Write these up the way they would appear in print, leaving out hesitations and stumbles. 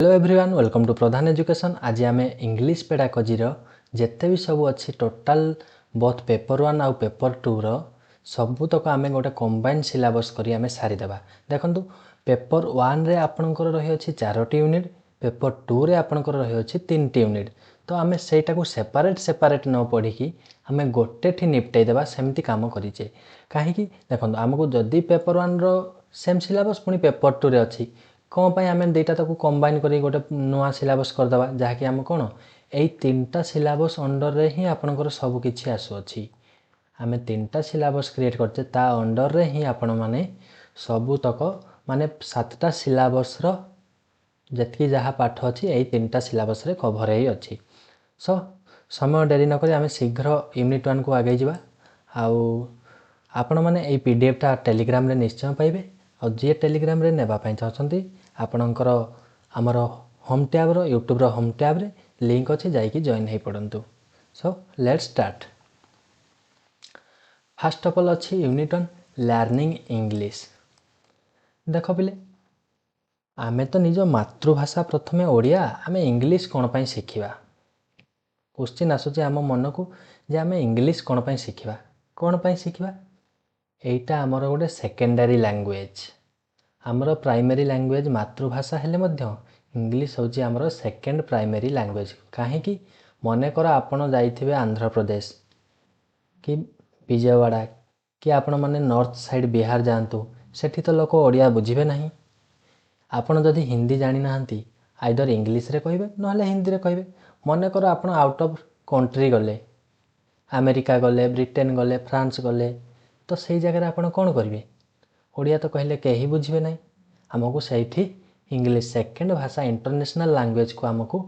Hello everyone welcome to Pradhan education. आज आम English pedagogy जिते भी सब अच्छी टोटाल बोथ पेपर 1 आउ पेपर 2 सबुतक आम गोटे कंबाइन सिलेबस करी आम सारीदे। देखो पेपर 1 रे आपणकर रही अच्छी 4टी यूनिट, पेपर 2 रे आपणकर रही अच्छी 3टी यूनिट। तो आम सेटा को सेपारेट न पढ़ी आम गोटे निपटाई देवा सेमती काम करें कहीं देखो आमको जदि पेपर 1 रो सेम सिलेबस पुणी पेपर 2 रे अच्छी कौन पाई आम दुईटा ताको कंबाइन करी गोटे नुआ सिलेबस करदे जहाँकि आम कौन यही 3टा सिलेबस अंडर रे ही आपणकर सब किछि आसुअछि। आम 3टा सिलेबस क्रिएट करते ता अंडर रे ही आपण माने सबुतक माने 7टा सिलेबस रो जतकी जहाँ पाठ अच्छी यही 3टा सिलेबस रे कभर ही अच्छी। सो समय डेरी नक आम शीघ्र यूनिट 1 को आगे जावा। आपण मैंने यही पीडीएफ टा टेलीग्राम रे निश्चय पाइबे। और जी टेलीग्राम रे नेबा पई चाहछंती आपणकर आमर होम टैब रो यूट्यूब रो होम टैब रे लिंक अच्छे जाइए जॉइन हो पड़तु। So let's start. First of all अच्छी यूनिट 1 लर्निंग इंग्लिश। देख पिले आमे तो निज मातृभाषा प्रथमे ओडिया आम इंग्लिश कौन पाई शिखिबा। क्वेश्चन आसुचे आम मन को जे आम इंग्लिश कौन पाई शिखिबा कौन पाई शिखिबा। एटा आमर गोटे सेकेंडरी लैंग्वेज। आमर प्राइमरी लैंग्वेज मातृभाषा हेले मध्य इंग्लिश होची आमर सेकेंड प्राइमरी लैंग्वेज। कहीं मनकर आपण जाइथिबे आंध्र प्रदेश कि विजयवाड़ा कि आपण माने नॉर्थ साइड बिहार जातु सेठी तो लोक ओडिया बुझिबे नहीं। आपण जदि हिंदी जानी नाहंती आइदर इंग्लिश रे कहिबे नहले हिंदी रे कहिबे। मनकर आपण आउट ऑफ कंट्री गले अमेरिका गले ब्रिटेन गले फ्रांस गले तो सही जगह आपण कौन करेंगे ओडिया तो कहले कहीं बुझे ना। आमको सही इंग्लिश सेकेंड भाषा इंटरनेशनल लैंग्वेज को आमको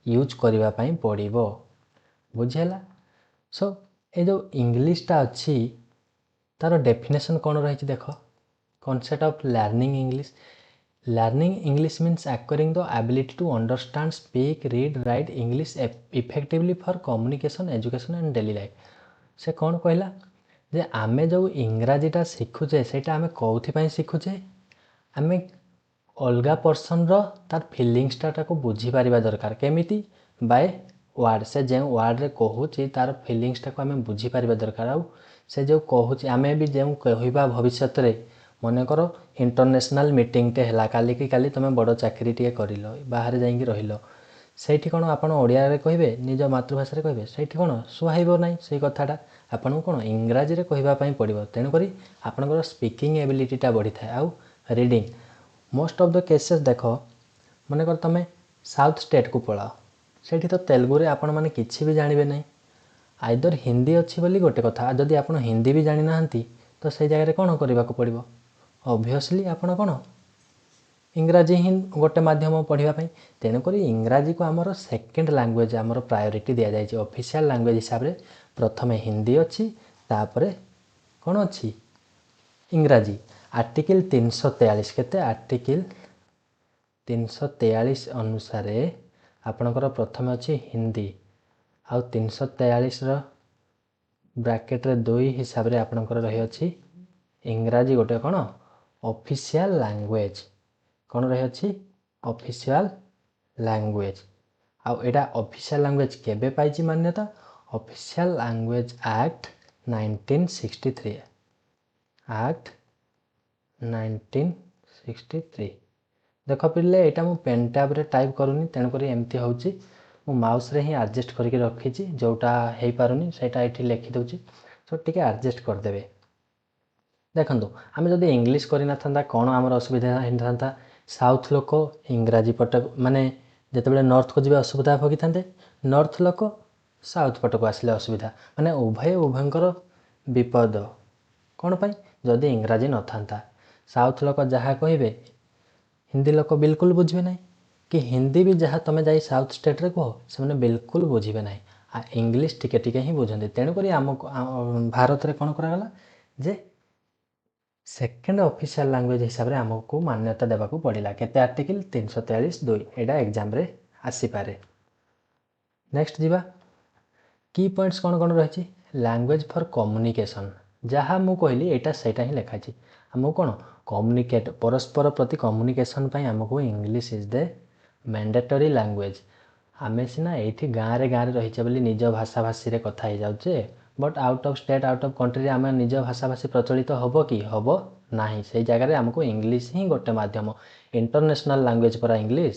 यूज करने पड़ो बुझेला। सो ये जो इंग्लिशटा अच्छी तार डेफिनेशन कौन रही देख concept of learning English. Learning English means acquiring the ability to understand speak read write English effectively for communication education and daily life. से कौन कहला जे आमे जो इंग्राजीटा शिखुचे सेटा आमे कौथिपाई शिखुचे आमे अलगा पर्सन रो तार फिलिंग्सटा को बुझी पारिबा दरकार। केमिति बाय वर्ड से जे वर्ड रे कहूची तार फिलिंग्सटा को आमे बुझी पारिबा दरकार। आउ से जो कहूची आमे भी जे कहबा भविष्यत रे मनकर इंटरनेशनल मीटिंग टे हला काली की काली तुम बड़ चाकरी टे करिलो बाहर जाइंकी रहिलो सेठी कोन आपण ओडिया रे कहबे निज मातृभाषा रे कहबे सेठी कोन सुहाइबो नाही। से कथाटा आपन कोन इंग्राजी रे कहबा पई पड़िबो। तेणु करी आपनकर स्पीकिंग एबिलिटीटा बढ़ी थाए। आउ reading most of the cases देख मनकर तुम साउथ स्टेट को पलाओ सेठी तो तेलुगु रे आपण माने किछि भी जानिबे नहीं। आइदर हिंदी अच्छी बोली गोटे कथा जदि आपण हिंदी भी जानी नाहंती तो से जगह कौन करने को पड़ो ऑब्वियसली आपण कौन इंग्राजी ही गोटे माध्यम पढ़ाई। तेणुक इंग्राजी को आमर सेकेंड लैंग्वेज आमर प्रायोरिटी दि जाए ऑफिशियल लैंग्वेज हिसाब से प्रथम हिंदी अच्छी तापर कौन अच्छी इंग्राजी। आर्टिकल 343 केते आर्टिकल 343 अनुसार आपणकर प्रथम अच्छी हिंदी आउ 343 ब्रैकेट रे 2 हिसाब से आपणकर रही अच्छी इंग्राजी गोटे कौन ऑफिशियल लैंग्वेज कौन रही अच्छी ऑफिशियल लैंग्वेज। आउ एटा ऑफिशियल लैंग्वेज केबे पाइची मान्यता ऑफिशियल लैंग्वेज एक्ट 1963 एक्ट 1963। देख पिले एटा मु पेन टैब रे टाइप करूनी तेणुक एमती होची मु माउस रे ही एडजस्ट करके रखी जोटा हो पारुनी सेटा एठी लिखि दउची सो टिके एडजस्ट कर देबे। देखंतु आमे जदि इंग्लिश करना था कौन आमर असुविधा होता साउथ लोक इंग्राजी पट माने जिते नॉर्थ को जी असुविधा भोगी था नॉर्थ लोक साउथ पट को आसिले असुविधा माने उभयंकर विपद कौन पाई जदि इंग्राजी न था साउथ लोक जहाँ कहे हिंदी लोक बिल्कुल बुझे ना कि हिंदी भी जहाँ तुम जा साउथ स्टेट रे कह से बिल्कुल बुझे ना आ इंग्लिश टिके टिके ही बुझे। तेणुक आम भारत रे कौन करागला जे सेकेंड ऑफिशियल लैंग्वेज हिसाब से आमको मान्यता देवा पड़ा केते आर्टिकल 343(2) एटा एग्जाम रे आसी पारे। नेक्स्ट जीवा की पॉइंट्स कौन कौन रही लैंग्वेज फॉर कम्युनिकेशन जहाँ मु कहली एटा सेटा ही लिखाई आमको कौन कम्युनिकेट परस्पर प्रति कम्युनिकेशन आमको English is the mandatory language. ଆମେ ସିନା ଏଇଠି ଗାଁରେ ରହିଛେ ବୋଲି ନିଜ ଭାଷାଭାଷୀରେ କଥା ହେଇଯାଉଛେ, but out of state out of କଣ୍ଟ୍ରିରେ ଆମେ ନିଜ ଭାଷାଭାଷୀ ପ୍ରଚଳିତ ହେବ କି? ହେବ ନାହିଁ। ସେଇ ଜାଗାରେ ଆମକୁ ଇଂଲିଶ ହିଁ ଗୋଟେ ମାଧ୍ୟମ। ଇଣ୍ଟରନ୍ୟାସନାଲ୍ ଲାଙ୍ଗୁଏଜ୍ ପରା ଇଂଲିଶ।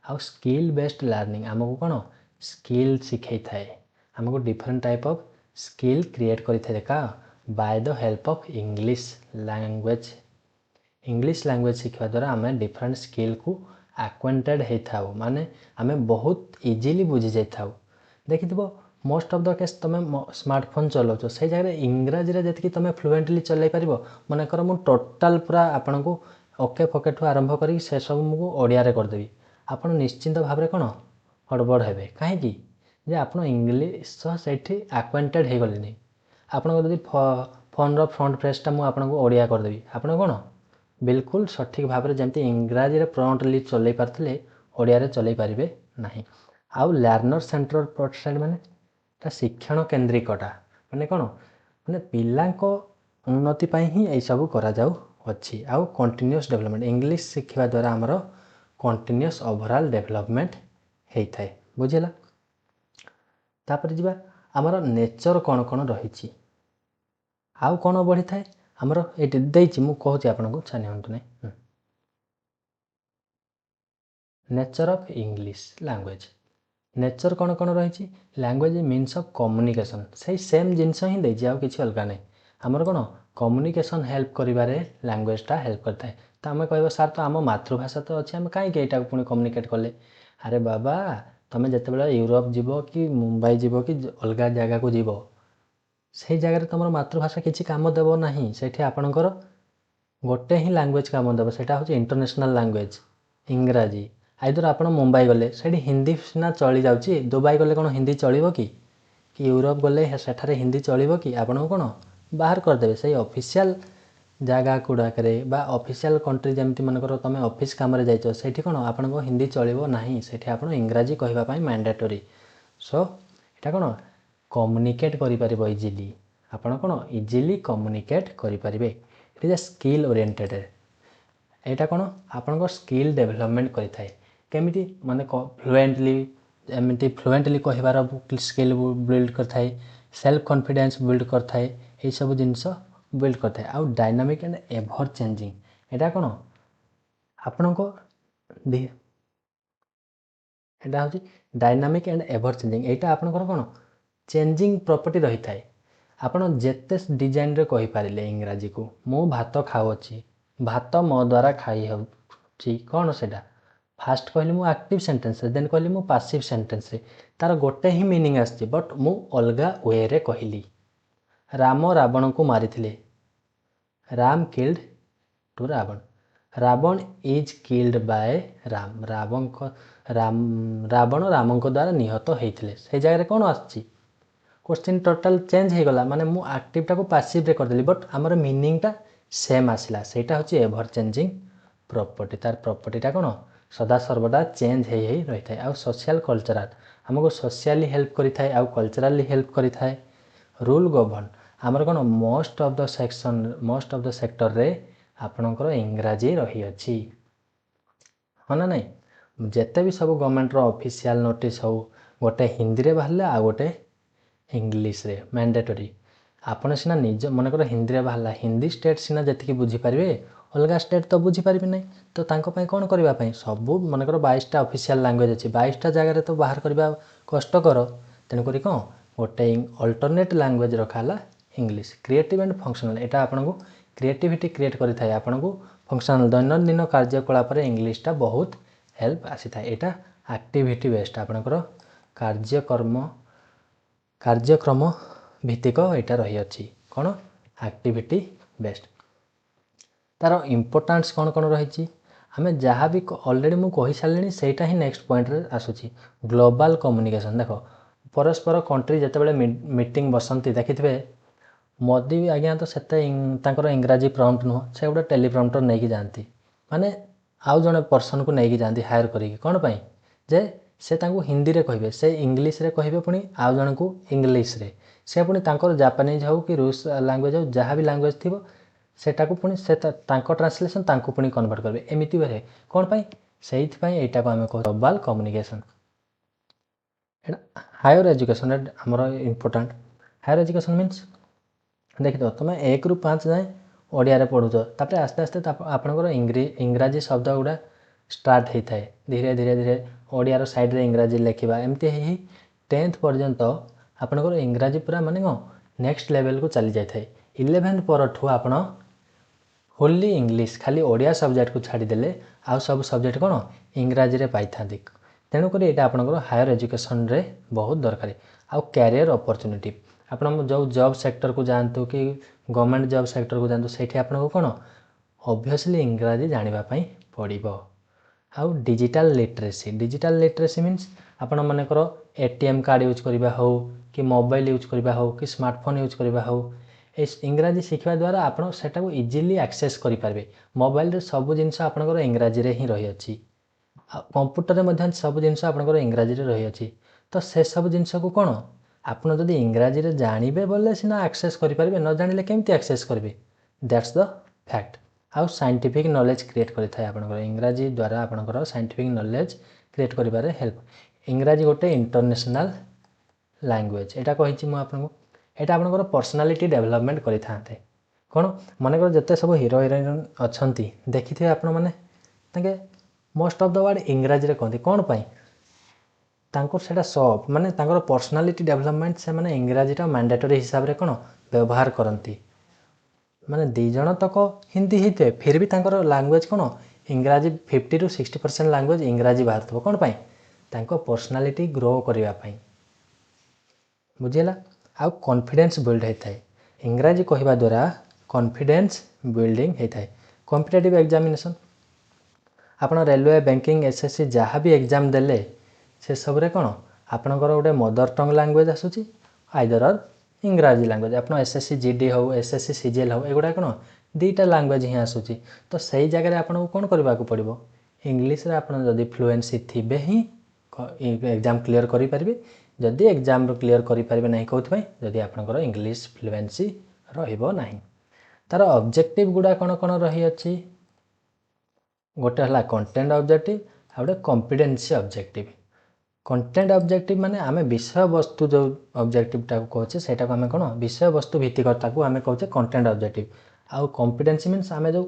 ଆଉ ସ୍କିଲ୍ ବେସ୍ଡ ଲର୍ଣ୍ଣିଂ ଆମକୁ କ'ଣ ସ୍କିଲ୍ ଶିଖେଇଥାଏ, ଆମକୁ different type of skill create କରିଥାଏ କା by the help of English language. English language ଶିଖିବା ଦ୍ୱାରା ଆମେ ଡିଫରେଣ୍ଟ ସ୍କିଲ୍କୁ ଆକ୍ୱାଣ୍ଟେଡ଼ ହେଇଥାଉ, ମାନେ ଆମେ ବହୁତ ଇଜିଲି ବୁଝି ଯାଇଥାଉ। ଦେଖିଥିବ ମୋଷ୍ଟ ଅଫ୍ ଦ କେସ୍ ତୁମେ ସ୍ମାର୍ଟଫୋନ୍ ଚଲାଉଛ, ସେଇ ଜାଗାରେ ଇଂରାଜୀରେ ଯେତିକି ତୁମେ ଫ୍ଲୁଏଣ୍ଟଲି ଚଲାଇ ପାରିବ, ମନେକର ମୁଁ ଟୋଟାଲ୍ ପୁରା ଆପଣଙ୍କୁ ଓକେ ଫକେଠୁ ଆରମ୍ଭ କରିକି ସେସବୁ ମୁଁ ଓଡ଼ିଆରେ କରିଦେବି, ଆପଣ ନିଶ୍ଚିନ୍ତ ଭାବରେ କ'ଣ ହଡ଼ବଡ଼ ହେବେ। କାହିଁକି? ଯେ ଆପଣ ଇଂଲିଶ ସହ ସେଇଠି ଆକ୍ୱାଣ୍ଟେଡ଼ ହେଇଗଲେନି। ଆପଣଙ୍କ ଯଦି ଫୋନ୍ର ଫ୍ରଣ୍ଟ ପେଜ୍ଟା ମୁଁ ଆପଣଙ୍କୁ ଓଡ଼ିଆ କରିଦେବି, ଆପଣ କ'ଣ ବିଲକୁଲ ସଠିକ୍ ଭାବରେ ଯେମିତି ଇଂରାଜୀରେ ପ୍ରମ୍ପଟଲି ଚଲାଇ ପାରୁଥିଲେ ଓଡ଼ିଆରେ ଚଲାଇ ପାରିବେ ନାହିଁ। ଆଉ ଲର୍ଣ୍ଣର ସେଣ୍ଟର ପର୍ସେଣ୍ଟ ମାନେ ତା ଶିକ୍ଷଣ କେନ୍ଦ୍ରିକଟା ମାନେ କ'ଣ, ମାନେ ପିଲାଙ୍କ ଉନ୍ନତି ପାଇଁ ହିଁ ଏଇସବୁ କରାଯାଉଅଛି। ଆଉ କଣ୍ଟିନ୍ୟୁଅସ୍ ଡେଭଲପମେଣ୍ଟ, ଇଂଲିଶ ଶିଖିବା ଦ୍ୱାରା ଆମର କଣ୍ଟିନ୍ୟୁଅସ୍ ଓଭରାଲ୍ ଡେଭଲପମେଣ୍ଟ ହେଇଥାଏ। ବୁଝିଲା? ତାପରେ ଯିବା ଆମର ନେଚର କ'ଣ କ'ଣ ରହିଛି, ଆଉ କ'ଣ ବଢ଼ିଥାଏ ଆମର ଏଇଠି ଦେଇଛି, ମୁଁ କହୁଛି ଆପଣଙ୍କୁ, ଛାନିଅନ୍ତୁ ନାହିଁ। Nature of English language. Nature କ'ଣ କ'ଣ ରହିଛି? ଲାଙ୍ଗୁଏଜ୍ ମିନ୍ସ ଅଫ୍ କମ୍ୟୁନିକେସନ୍, ସେଇ ସେମ୍ ଜିନିଷ ହିଁ ଦେଇଛି, ଆଉ କିଛି ଅଲଗା ନାହିଁ। ଆମର କ'ଣ କମ୍ୟୁନିକେସନ୍ ହେଲ୍ପ କରିବାରେ ଲାଙ୍ଗୁଏଜଟା ହେଲ୍ପ କରିଥାଏ। ତ ଆମେ କହିବା ସାର୍ ତ ଆମ ମାତୃଭାଷା ତ ଅଛି, ଆମେ କାହିଁକି ଏଇଟାକୁ ପୁଣି କମ୍ୟୁନିକେଟ୍ କଲେ? ଆରେ ବାବା, ତୁମେ ଯେତେବେଳେ ୟୁରୋପ ଯିବ କି ମୁମ୍ବାଇ ଯିବ କି ଅଲଗା ଜାଗାକୁ ଯିବ, ସେଇ ଜାଗାରେ ତୁମର ମାତୃଭାଷା କିଛି କାମ ଦେବ ନାହିଁ। ସେଇଠି ଆପଣଙ୍କର ଗୋଟେ ହିଁ ଲାଙ୍ଗୁଏଜ୍ କାମ ଦେବ, ସେଇଟା ହେଉଛି ଇଣ୍ଟରନ୍ୟାସନାଲ୍ ଲାଙ୍ଗୁଏଜ୍ ଇଂରାଜୀ। ଆଇଦର ଆପଣ ମୁମ୍ବାଇ ଗଲେ ସେଇଠି ହିନ୍ଦୀ ସିନା ଚଳିଯାଉଛି, ଦୁବାଇ ଗଲେ କ'ଣ ହିନ୍ଦୀ ଚଳିବ କି ୟୁରୋପ ଗଲେ ସେଠାରେ ହିନ୍ଦୀ ଚଳିବ କି? ଆପଣଙ୍କୁ କ'ଣ ବାହାର କରିଦେବେ। ସେଇ ଅଫିସିଆଲ ଜାଗା ଗୁଡ଼ାକରେ ବା ଅଫିସିଆଲ କଣ୍ଟ୍ରି, ଯେମିତି ମନେକର ତୁମେ ଅଫିସ୍ କାମରେ ଯାଇଛ, ସେଇଠି କ'ଣ ଆପଣଙ୍କ ହିନ୍ଦୀ ଚଳିବ ନାହିଁ, ସେଇଠି ଆପଣ ଇଂରାଜୀ କହିବା ପାଇଁ ମ୍ୟାଣ୍ଡେଟୋରୀ। ସୋ ଏଇଟା କ'ଣ କମ୍ୟୁନିକେଟ୍ କରିପାରିବ ଇଜିଲି, ଆପଣ କ'ଣ ଇଜିଲି କମ୍ୟୁନିକେଟ୍ କରିପାରିବେ। It is a skill oriented. ଏଇଟା କ'ଣ ଆପଣଙ୍କ ସ୍କିଲ୍ ଡେଭଲପମେଣ୍ଟ କରିଥାଏ। କେମିତି? ମାନେ ଫ୍ଲୁଏଣ୍ଟଲି କହିବାର ସ୍କିଲ୍ ବିଲ୍ଡ କରିଥାଏ, ସେଲ୍ଫ କନଫିଡେନ୍ସ ବିଲ୍ଡ କରିଥାଏ, ଏଇସବୁ ଜିନିଷ ବିଲ୍ଡ କରିଥାଏ। ଆଉ ଡାଇନାମିକ୍ ଆଣ୍ଡ ଏଭର୍ ଚେଞ୍ଜିଂ, ଏଇଟା କ'ଣ ଆପଣଙ୍କ ଏଇଟା ହେଉଛି ଡାଇନାମିକ୍ ଆଣ୍ଡ ଏଭର୍ ଚେଞ୍ଜିଂ। ଏଇଟା ଆପଣଙ୍କର କ'ଣ ଚେଞ୍ଜିଂ ପ୍ରପର୍ଟି ରହିଥାଏ। ଆପଣ ଯେତେ ଡିଜାଇନରେ କହିପାରିଲେ ଇଂରାଜୀକୁ, ମୁଁ ଭାତ ଖାଉଅଛି, ଭାତ ମୋ ଦ୍ୱାରା ଖାଇ ହେଉଛି, କ'ଣ ସେଇଟା? ଫାଷ୍ଟ କହିଲି ମୁଁ ଆକ୍ଟିଭ୍ ସେଣ୍ଟେନ୍ସରେ, ଦେନ୍ କହିଲି ମୁଁ ପାସିଭ୍ ସେଣ୍ଟେନ୍ସରେ, ତା'ର ଗୋଟେ ହିଁ ମିନିଂ ଆସିଛି, ବଟ୍ ମୁଁ ଅଲଗା ୱେରେ କହିଲି। ରାମ ରାବଣଙ୍କୁ ମାରିଥିଲେ, Ram killed two Ravana, Ravana is killed bye Ram, Ravana ରାମଙ୍କ ଦ୍ୱାରା ନିହତ ହେଇଥିଲେ। ସେଇ ଜାଗାରେ କ'ଣ ଆସିଛି? କୋଶ୍ଚିନ୍ ଟୋଟାଲ୍ ଚେଞ୍ଜ ହେଇଗଲା, ମାନେ ମୁଁ ଆକ୍ଟିଭଟାକୁ ପାସିଭ୍ରେ କରିଦେଲି, ବଟ୍ ଆମର ମିନିଂଟା ସେମ୍ ଆସିଲା। ସେଇଟା ହେଉଛି ଏଭର୍ ଚେଞ୍ଜିଂ ପ୍ରପର୍ଟି। ତାର ପ୍ରପର୍ଟିଟା କ'ଣ ସଦାସର୍ବଦା ଚେଞ୍ଜ ହେଇ ରହିଥାଏ। ଆଉ ସୋସିଆଲ୍ କଲଚରାଲ୍, ଆମକୁ ସୋସିଆଲି ହେଲ୍ପ କରିଥାଏ, ଆଉ କଲଚରାଲି ହେଲ୍ପ କରିଥାଏ। ରୁଲ୍ ଗଭର୍ଣ୍ଣ, ଆମର କ'ଣ ମୋଷ୍ଟ ଅଫ୍ ଦ ସେକ୍ଟରରେ ଆପଣଙ୍କର ଇଂରାଜୀ ରହିଅଛି, ହଁ ନା ନାହିଁ? ଯେତେ ବି ସବୁ ଗଭର୍ଣ୍ଣମେଣ୍ଟର ଅଫିସିଆଲ ନୋଟିସ୍ ହେଉ, ଗୋଟେ ହିନ୍ଦୀରେ ବାହାରିଲେ ଆଉ ଗୋଟେ ଇଂଲିଶରେ ମ୍ୟାଣ୍ଡେଟୋରୀ। ଆପଣ ସିନା ନିଜ ମନେକର ହିନ୍ଦୀରେ ବାହାରିଲା, ହିନ୍ଦୀ ଷ୍ଟେଟ୍ ସିନା ଯେତିକି ବୁଝିପାରିବେ, ଅଲଗା ଷ୍ଟେଟ୍ ତ ବୁଝିପାରିବେ ନାହିଁ। ତ ତାଙ୍କ ପାଇଁ କ'ଣ କରିବା ପାଇଁ, ସବୁ ମନେକର 22ଟା ଅଫିସିଆଲ ଲାଙ୍ଗୁଏଜ୍ ଅଛି, 22ଟା ଜାଗାରେ ତ ବାହାର କରିବା କଷ୍ଟକର। ତେଣୁକରି କ'ଣ ଗୋଟେ ଅଲ୍ଟରନେଟ୍ ଲାଙ୍ଗୁଏଜ୍ ରଖା ହେଲା ଇଂଲିଶ। କ୍ରିଏଟିଭ୍ ଆଣ୍ଡ ଫଙ୍କସନାଲ୍, ଏଇଟା ଆପଣଙ୍କୁ କ୍ରିଏଟିଭିଟି କ୍ରିଏଟ୍ କରିଥାଏ, ଆପଣଙ୍କୁ ଫଙ୍କସନାଲ୍ ଦୈନନ୍ଦିନ କାର୍ଯ୍ୟକଳାପରେ ଇଂଲିଶଟା ବହୁତ ହେଲ୍ପ ଆସିଥାଏ। ଏଇଟା ଆକ୍ଟିଭିଟି ବେସ୍ଡ, ଆପଣଙ୍କର କାର୍ଯ୍ୟକ୍ରମ ଭିତ୍ତିକ ଏଇଟା ରହିଅଛି। କ'ଣ ଆକ୍ଟିଭିଟି ବେସ୍ଡ। ତା'ର ଇମ୍ପୋର୍ଟାନ୍ସ କ'ଣ କ'ଣ ରହିଛି, ଆମେ ଯାହା ବି ଅଲରେଡ଼ି ମୁଁ କହିସାରିଲିଣି, ସେଇଟା ହିଁ ନେକ୍ସଟ ପଏଣ୍ଟରେ ଆସୁଛି। ଗ୍ଲୋବାଲ୍ କମ୍ୟୁନିକେସନ୍, ଦେଖ ପରସ୍ପର କଣ୍ଟ୍ରି ଯେତେବେଳେ ମିଟିଂ ବସନ୍ତି, ଦେଖିଥିବେ ମୋଦି ଆଜ୍ଞା ତ ସେତେ ତାଙ୍କର ଇଂରାଜୀ ପ୍ରମ୍ପ୍ଟ ନୁହଁ, ସେ ଗୋଟେ ଟେଲିପ୍ରମ୍ପ୍ଟର ନେଇକି ଯାଆନ୍ତି, ମାନେ ଆଉ ଜଣେ ପର୍ସନକୁ ନେଇକି ଯାଆନ୍ତି ହାୟର କରିକି। କ'ଣ ପାଇଁ? ଯେ ସେ ତାଙ୍କୁ ହିନ୍ଦୀରେ କହିବେ, ସେ ଇଂଲିଶରେ କହିବେ, ପୁଣି ଆଉ ଜଣଙ୍କୁ ଇଂଲିଶରେ, ସେ ପୁଣି ତାଙ୍କର ଜାପାନିଜ୍ ହେଉ କି ରୁଷ ଲାଙ୍ଗୁଏଜ୍ ହେଉ, ଯାହା ବି ଲାଙ୍ଗୁଏଜ୍ ଥିବ ସେଟାକୁ ପୁଣି ସେ ତାଙ୍କ ଟ୍ରାନ୍ସଲେସନ୍ ତାଙ୍କୁ ପୁଣି କନଭର୍ଟ କରିବେ। ଏମିତି ବେଳେ କ'ଣ ପାଇଁ? ସେଇଥିପାଇଁ ଏଇଟାକୁ ଆମେ କହୁ ଗ୍ଲୋବାଲ୍ କମ୍ୟୁନିକେସନ୍। ଏଇଟା ହାୟର ଏଜୁକେସନ୍ ଆମର ଇମ୍ପୋର୍ଟାଣ୍ଟ। ହାୟର ଏଜୁକେସନ୍ ମିନ୍ସ ଦେଖିଥିବ ତୁମେ 1ରୁ 5 ଯାଏଁ ଓଡ଼ିଆରେ ପଢ଼ୁଛ, ତାପରେ ଆସ୍ତେ ଆସ୍ତେ ଆପଣଙ୍କର ଇଂରାଜୀ ଶବ୍ଦ ଗୁଡ଼ା ଷ୍ଟାର୍ଟ ହେଇଥାଏ। ଧୀରେ ଧୀରେ ଧୀରେ ଓଡ଼ିଆର ସାଇଡ଼୍ରେ ଇଂରାଜୀ ଲେଖିବା, ଏମିତି ହେଇ 10th ପର୍ଯ୍ୟନ୍ତ ଆପଣଙ୍କର ଇଂରାଜୀ ପୁରା ମାନେ କ'ଣ ନେକ୍ସଟ ଲେଭେଲକୁ ଚାଲି ଯାଇଥାଏ। 11th ପରଠୁ ଆପଣ ହୋଲି ଇଂଲିଶ, ଖାଲି ଓଡ଼ିଆ ସବଜେକ୍ଟକୁ ଛାଡ଼ିଦେଲେ ଆଉ ସବୁ ସବଜେକ୍ଟ କ'ଣ ଇଂରାଜୀରେ ପାଇଥାନ୍ତି। ତେଣୁକରି ଏଇଟା ଆପଣଙ୍କର ହାୟର ଏଜୁକେସନ୍ରେ ବହୁତ ଦରକାର। ଆଉ କ୍ୟାରିୟର ଅପରଚ୍ୟୁନିଟି, ଆପଣ ଯେଉଁ ଜବ୍ ସେକ୍ଟରକୁ ଯାଆନ୍ତୁ କି ଗଭର୍ଣ୍ଣମେଣ୍ଟ ଜବ୍ ସେକ୍ଟରକୁ ଯାଆନ୍ତୁ, ସେଇଠି ଆପଣଙ୍କୁ କ'ଣ ଅବଭିୟସଲି ଇଂରାଜୀ ଜାଣିବା ପାଇଁ ପଡ଼ିବ। ଆଉ ଡିଜିଟାଲ ଲିଟରେସି ମିନ୍ସ ଆପଣ ମନେକର ATM କାର୍ଡ଼ ୟୁଜ୍ କରିବା ହେଉ କି ମୋବାଇଲ ୟୁଜ୍ କରିବା ହେଉ କି ସ୍ମାର୍ଟଫୋନ୍ ୟୁଜ୍ କରିବା ହେଉ, ଏ ଇଂରାଜୀ ଶିଖିବା ଦ୍ୱାରା ଆପଣ ସେଟାକୁ ଇଜିଲି ଆକ୍ସେସ୍ କରିପାରିବେ। ମୋବାଇଲରେ ସବୁ ଜିନିଷ ଆପଣଙ୍କର ଇଂରାଜୀରେ ହିଁ ରହିଅଛି, ଆଉ କମ୍ପ୍ୟୁଟରରେ ମଧ୍ୟ ସବୁ ଜିନିଷ ଆପଣଙ୍କର ଇଂରାଜୀରେ ରହିଅଛି। ତ ସେସବୁ ଜିନିଷକୁ କ'ଣ ଆପଣ ଯଦି ଇଂରାଜୀରେ ଜାଣିବେ ବୋଲେ ସିନା ଆକ୍ସେସ୍ କରିପାରିବେ, ନ ଜାଣିଲେ କେମିତି ଆକ୍ସେସ୍ କରିବେ? That's the fact. ଆଉ ସାଇଣ୍ଟିଫିକ୍ ନଲେଜ୍ କ୍ରିଏଟ୍ କରିଥାଏ ଆପଣଙ୍କର ଇଂରାଜୀ ଦ୍ୱାରା, ଆପଣଙ୍କର ସାଇଣ୍ଟିଫିକ୍ ନଲେଜ୍ କ୍ରିଏଟ୍ କରିବାରେ ହେଲ୍ପ। ଇଂରାଜୀ ଗୋଟେ ଇଣ୍ଟରନ୍ୟାସନାଲ୍ ଲାଙ୍ଗୁଏଜ୍, ଏଇଟା କହିଛି ମୁଁ ଆପଣଙ୍କୁ। ଏଇଟା ଆପଣଙ୍କର ପର୍ସନାଲିଟି ଡେଭଲପମେଣ୍ଟ କରିଥାନ୍ତେ। କ'ଣ ମନେକର ଯେତେ ସବୁ ହିରୋ ହିରୋଇନ୍ ଅଛନ୍ତି ଦେଖିଥିବେ ଆପଣମାନେ, ତାଙ୍କେ ମୋଷ୍ଟ ଅଫ୍ ଦ ୱାର୍ଡ଼ ଇଂରାଜୀରେ କହନ୍ତି। କ'ଣ ପାଇଁ? ତାଙ୍କୁ ସେଇଟା ମାନେ ତାଙ୍କର ପର୍ସନାଲିଟି ଡେଭଲପମେଣ୍ଟ ସେମାନେ ଇଂରାଜୀଟା ମ୍ୟାଣ୍ଡେଟୋରୀ ହିସାବରେ କ'ଣ ବ୍ୟବହାର କରନ୍ତି। ମାନେ 2 ଜଣ ତକ ହିନ୍ଦୀ ହେଇଥିବେ, ଫିର୍ ବି ତାଙ୍କର ଲାଙ୍ଗୁଏଜ୍ କ'ଣ ଇଂରାଜୀ 50 ରୁ 60% ଲାଙ୍ଗୁଏଜ୍ ଇଂରାଜୀ ବାହାରୁଥିବ। କ'ଣ ପାଇଁ? ତାଙ୍କ ପର୍ସନାଲିଟି ଗ୍ରୋ କରିବା ପାଇଁ। ବୁଝିହେଲା? ଆଉ କନଫିଡେନ୍ସ ବିଲ୍ଡ ହେଇଥାଏ। ଇଂରାଜୀ କହିବା ଦ୍ୱାରା କନଫିଡେନ୍ସ ବିଲ୍ଡିଂ ହେଇଥାଏ। କମ୍ପିଟେଟିଭ୍ ଏକ୍ଜାମିନେସନ୍, ଆପଣ ରେଲୱେ, ବ୍ୟାଙ୍କିଂ, SSC ଯାହା ବି ଏକ୍ଜାମ୍ ଦେଲେ ସେସବୁରେ କ'ଣ ଆପଣଙ୍କର ଗୋଟେ ମଦର ଟଙ୍ଗ ଲାଙ୍ଗୁଏଜ୍ ଆସୁଛି, ଆଇଦର ଇଂରାଜୀ ଲାଙ୍ଗୁଏଜ୍। ଆପଣ SSC GD ହେଉ, SSC CGL ହେଉ, ଏଗୁଡ଼ା କ'ଣ 2ଟା ଲାଙ୍ଗୁଏଜ୍ ହିଁ ଆସୁଛି। ତ ସେଇ ଜାଗାରେ ଆପଣଙ୍କୁ କ'ଣ କରିବାକୁ ପଡ଼ିବ? ଇଂଲିଶରେ ଆପଣ ଯଦି ଫ୍ଲୁଏନ୍ସି ଥିବେ ହିଁ ଏକ୍ଜାମ୍ କ୍ଲିଅର କରିପାରିବେ। ଯଦି ଏକ୍ଜାମ୍ରୁ କ୍ଲିଅର କରିପାରିବେ ନାହିଁ କେଉଁଥିପାଇଁ? ଯଦି ଆପଣଙ୍କର ଇଂଲିଶ ଫ୍ଲୁଏନ୍ସି ରହିବ ନାହିଁ। ତା'ର ଅବଜେକ୍ଟିଭ୍ ଗୁଡ଼ା କ'ଣ କ'ଣ ରହିଅଛି? ଗୋଟେ ହେଲା କଣ୍ଟେଣ୍ଟ ଅବଜେକ୍ଟିଭ୍, ଆଉ ଗୋଟେ କମ୍ପିଟେନ୍ସି ଅବଜେକ୍ଟିଭ୍। କଣ୍ଟେଣ୍ଟ ଅବଜେକ୍ଟିଭ୍ ମାନେ ଆମେ ବିଷୟବସ୍ତୁ ଯେଉଁ ଅବଜେକ୍ଟିଭ୍ଟାକୁ କହୁଛେ ସେଇଟାକୁ ଆମେ କ'ଣ ବିଷୟବସ୍ତୁ ଭିତ୍ତିକ, ତାକୁ ଆମେ କହୁଛେ କଣ୍ଟେଣ୍ଟ ଅବଜେକ୍ଟିଭ୍। ଆଉ କମ୍ପିଟେନ୍ସି ମିନ୍ସ ଆମେ ଯେଉଁ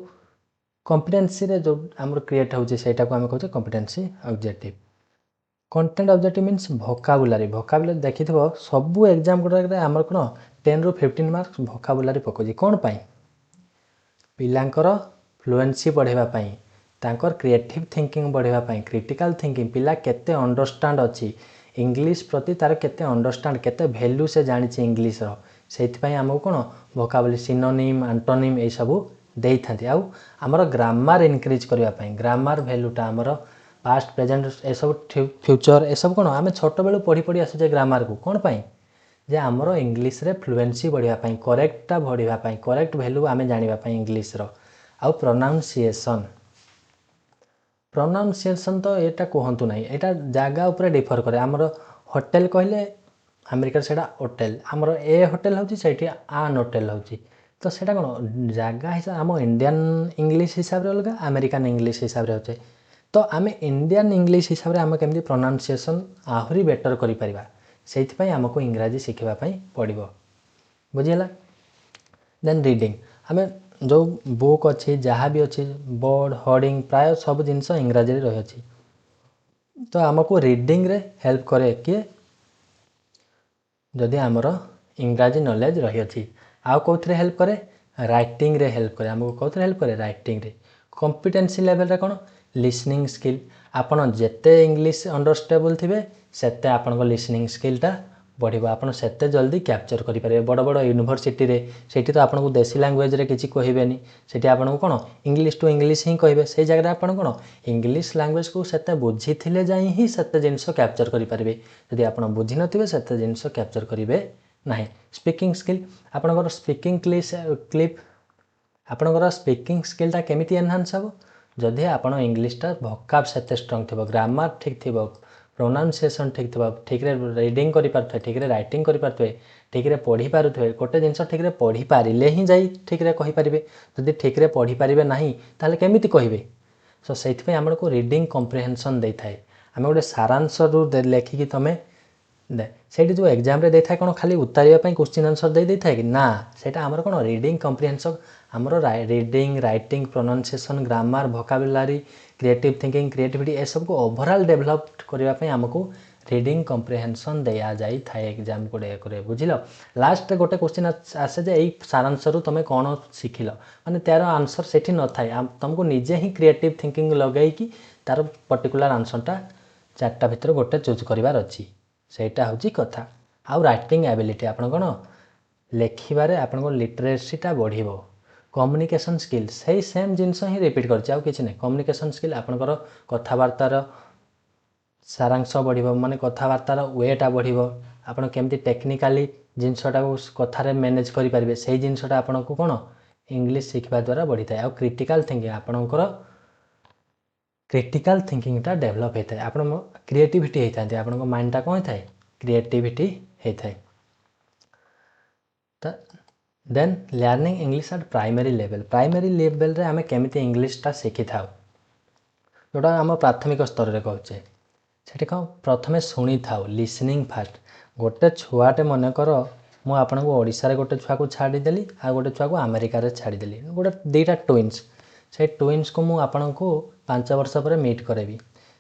କମ୍ପିଟେନ୍ସିରେ ଯେଉଁ ଆମର କ୍ରିଏଟ୍ ହେଉଛି ସେଇଟାକୁ ଆମେ କହୁଛେ competency objective. Content objective means vocabulary ଦେଖିଥିବ ସବୁ ଏକ୍ଜାମ୍ ଗୁଡ଼ାକରେ ଆମର କ'ଣ 10 ରୁ 15 ମାର୍କ ଭୋକାବୁଲାରୀ ପକାଉଛି। କ'ଣ ପାଇଁ? ପିଲାଙ୍କର ଫ୍ଲୁଏନ୍ସି ବଢ଼ାଇବା ପାଇଁ, ତାଙ୍କର କ୍ରିଏଟିଭ୍ ଥିଙ୍କିଂ ବଢ଼ାଇବା ପାଇଁ, କ୍ରିଟିକାଲ୍ ଥିଙ୍କିଂ, ପିଲା କେତେ ଅଣ୍ଡରଷ୍ଟାଣ୍ଡ ଅଛି ଇଂଲିଶ ପ୍ରତି, ତା'ର କେତେ ଅଣ୍ଡରଷ୍ଟାଣ୍ଡ, କେତେ ଭ୍ୟାଲ୍ୟୁ ସେ ଜାଣିଛି ଇଂଲିଶର, ସେଇଥିପାଇଁ ଆମକୁ କ'ଣ ଭୋକାବୁଲାରୀ, ସିନୋନିମ୍, ଆଣ୍ଟୋନିମ୍ ଏଇସବୁ ଦେଇଥାନ୍ତି। ଆଉ ଆମର ଗ୍ରାମାର ଇନକ୍ରିଜ୍ କରିବା ପାଇଁ, ଗ୍ରାମାର ଭ୍ୟାଲ୍ୟୁଟା ଆମର ପାଷ୍ଟ, ପ୍ରେଜେଣ୍ଟ, ଏସବୁ ଫ୍ୟୁଚର, ଏସବୁ କ'ଣ ଆମେ ଛୋଟବେଳୁ ପଢ଼ି ପଢ଼ି ଆସୁଛେ ଗ୍ରାମାରକୁ। କ'ଣ ପାଇଁ? ଯେ ଆମର ଇଂଲିଶରେ ଫ୍ଲୁଏନ୍ସି ବଢ଼ିବା ପାଇଁ, କରେକ୍ଟଟା ବଢ଼ିବା ପାଇଁ, କରେକ୍ଟ ଭ୍ୟାଲ୍ୟୁ ଆମେ ଜାଣିବା ପାଇଁ ଇଂଲିଶର। ଆଉ ପ୍ରନାଉନ୍ସିଏସନ୍ ତ ଏଇଟା କୁହନ୍ତୁ ନାହିଁ, ଏଇଟା ଜାଗା ଉପରେ ଡିଫର କରେ। ଆମର ହୋଟେଲ କହିଲେ ଆମେରିକାରେ ସେଇଟା ହୋଟେଲ, ଆମର ଏ ହୋଟେଲ ହେଉଛି, ସେଇଠି ଆନ୍ ହୋଟେଲ ହେଉଛି। ତ ସେଇଟା କ'ଣ ଜାଗା ହିସାବରେ, ଆମ ଇଣ୍ଡିଆନ୍ ଇଂଲିଶ ହିସାବରେ ଅଲଗା, ଆମେରିକାନ୍ ଇଂଲିଶ ହିସାବରେ ହେଉଛି। ତ ଆମେ ଇଣ୍ଡିଆନ୍ ଇଂଲିଶ ହିସାବରେ ଆମେ କେମିତି ପ୍ରନାଉନ୍ସିଏସନ୍ ଆହୁରି ବେଟର୍ କରିପାରିବା, ସେଇଥିପାଇଁ ଆମକୁ ଇଂରାଜୀ ଶିଖିବା ପାଇଁ ପଡ଼ିବ। ବୁଝିହେଲା? ଦେନ୍ ରିଡ଼ିଂ, ଆମେ ଯେଉଁ ବୁକ୍ ଅଛି, ଯାହା ବି ଅଛି, ବୋର୍ଡ଼, ହୋର୍ଡ଼ିଂ, ପ୍ରାୟ ସବୁ ଜିନିଷ ଇଂରାଜୀରେ ରହିଅଛି। ତ ଆମକୁ ରିଡ଼ିଂରେ ହେଲ୍ପ କରେ କିଏ? ଯଦି ଆମର ଇଂରାଜୀ ନଲେଜ ରହିଅଛି। ଆଉ କେଉଁଥିରେ ହେଲ୍ପ କରେ? ରାଇଟିଂରେ ହେଲ୍ପ କରେ। ଆମକୁ କେଉଁଥିରେ ହେଲ୍ପ କରେ? ରାଇଟିଂରେ। କମ୍ପିଟେନ୍ସି ଲେଭେଲରେ କ'ଣ? Listening skill. ଆପଣ ଯେତେ ଇଂଲିଶ ଅଣ୍ଡରଷ୍ଟାଣ୍ଡେବଲ୍ ଥିବେ ସେତେ ଆପଣଙ୍କ ଲିସନିଂ ସ୍କିଲ୍ଟା ବଢ଼ିବ, ଆପଣ ସେତେ ଜଲ୍ଦି କ୍ୟାପଚର୍ କରିପାରିବେ। ବଡ଼ ବଡ଼ ୟୁନିଭର୍ସିଟିରେ ସେଇଠି ତ ଆପଣଙ୍କୁ ଦେଶୀ ଲାଙ୍ଗୁଏଜରେ କିଛି କହିବେନି, ସେଠି ଆପଣଙ୍କୁ କ'ଣ ଇଂଲିଶ ଟୁ ଇଂଲିଶ ହିଁ କହିବେ। ସେଇ ଜାଗାରେ ଆପଣ କ'ଣ ଇଂଲିଶ ଲାଙ୍ଗୁଏଜକୁ ସେତେ ବୁଝିଥିଲେ ଯାଇ ହିଁ ସେତେ ଜିନିଷ କ୍ୟାପଚର୍ କରିପାରିବେ। ଯଦି ଆପଣ ବୁଝିନଥିବେ ସେତେ ଜିନିଷ କ୍ୟାପଚର୍ କରିବେ ନାହିଁ। ସ୍ପିକିଂ ସ୍କିଲ୍, ଆପଣଙ୍କର ସ୍ପିକିଂ ଆପଣଙ୍କର ସ୍ପିକିଂ ସ୍କିଲ୍ଟା କେମିତି ଏନହାନ୍ସ ହେବ? ଯଦି ଆପଣ ଇଂଲିଶଟା ଭୋକାବ୍ ସେତେ ଷ୍ଟ୍ରଙ୍ଗ ଥିବ, ଗ୍ରାମାର ଠିକ୍ ଥିବ, ପ୍ରୋନାଉନ୍ସିଏସନ୍ ଠିକ୍ ଥିବ, ଠିକ୍ରେ ରିଡ଼ିଂ କରିପାରୁଥିବେ, ଠିକ୍ରେ ରାଇଟିଂ କରିପାରୁଥିବେ, ଠିକ୍ରେ ପଢ଼ିପାରୁଥିବେ। ଗୋଟେ ଜିନିଷ ଠିକ୍ରେ ପଢ଼ିପାରିଲେ ହିଁ ଯାଇ ଠିକ୍ରେ କହିପାରିବେ। ଯଦି ଠିକ୍ରେ ପଢ଼ିପାରିବେ ନାହିଁ ତାହେଲେ କେମିତି କହିବେ? सो से आमको रीडिंग कम्प्रिहेंशन दे थाए आम गोटे सारांश लेखिकी तुम दे से जो एग्जाम रे देता है कौन खाली उतारिया क्वेश्चन आंसर दे देता है कि ना सेटा आमर कौन रीडिंग कम्प्रिहेंशन आमर reading writing pronunciation grammar vocabulary creative thinking creativity ए सब को ओवरऑल डेवलप करने आमको रीडिंग कम्प्रिहेंशन दिया जाई थाए एग्जाम गुड़े बुझिल लास्ट गोटे क्वेश्चन आसे जे यही सारांश तुम कौन शिखिल माने तार आंसर सेठी न थाए तुमको निजे ही क्रिएटिव थिंकिंग लगे कि तार पर्टिकुलर आंसरटा चार्टा भितर गोटे चूज करार अच्छी सेटा हूँ कथा आउ राइटिंग एबिलिटी आपण कौन लेखिबारे आपण लिटरेसीटा बढ़ कम्युनिकेशन स्किल से सेम जिनस ही रिपीट कर किसी ना कम्युनिकेशन स्किल आपणकर कथबार्तार सारांश बढ़ माने कथबार्तार वेटा बढ़ आपड़ केमती टेक्निकाली जिनसटा कथार मैनेज करेंगे से जिनसटा आपन को कौन इंग्लिश शिखा द्वारा बढ़ी था आउ क्रिटिकल थिंकिंग आपणकर क्रिटिकल थिंकिंगटा डेभलप होता है आपण क्रिएटिविटी होता है आपण माइंडटा कौन होता है क्रिएटिविटी होता है तो then learning English at primary level रे आमे केमिति इंग्लिशटा शिखि था जोटा आम प्राथमिक स्तर में कहचे से कौन प्रथमे शुणी था लिसनिंग फास्ट गोटे छुआटे मनकर मु आपको ओडिशा गोटे छुआ को छाड़देली आ गोटे छुआ को अमेरिका छाड़देली गोटे दुईटा ट्विन्स से ट्विन्स को मुझे आपन को 5 वर्ष पर मीट करेबी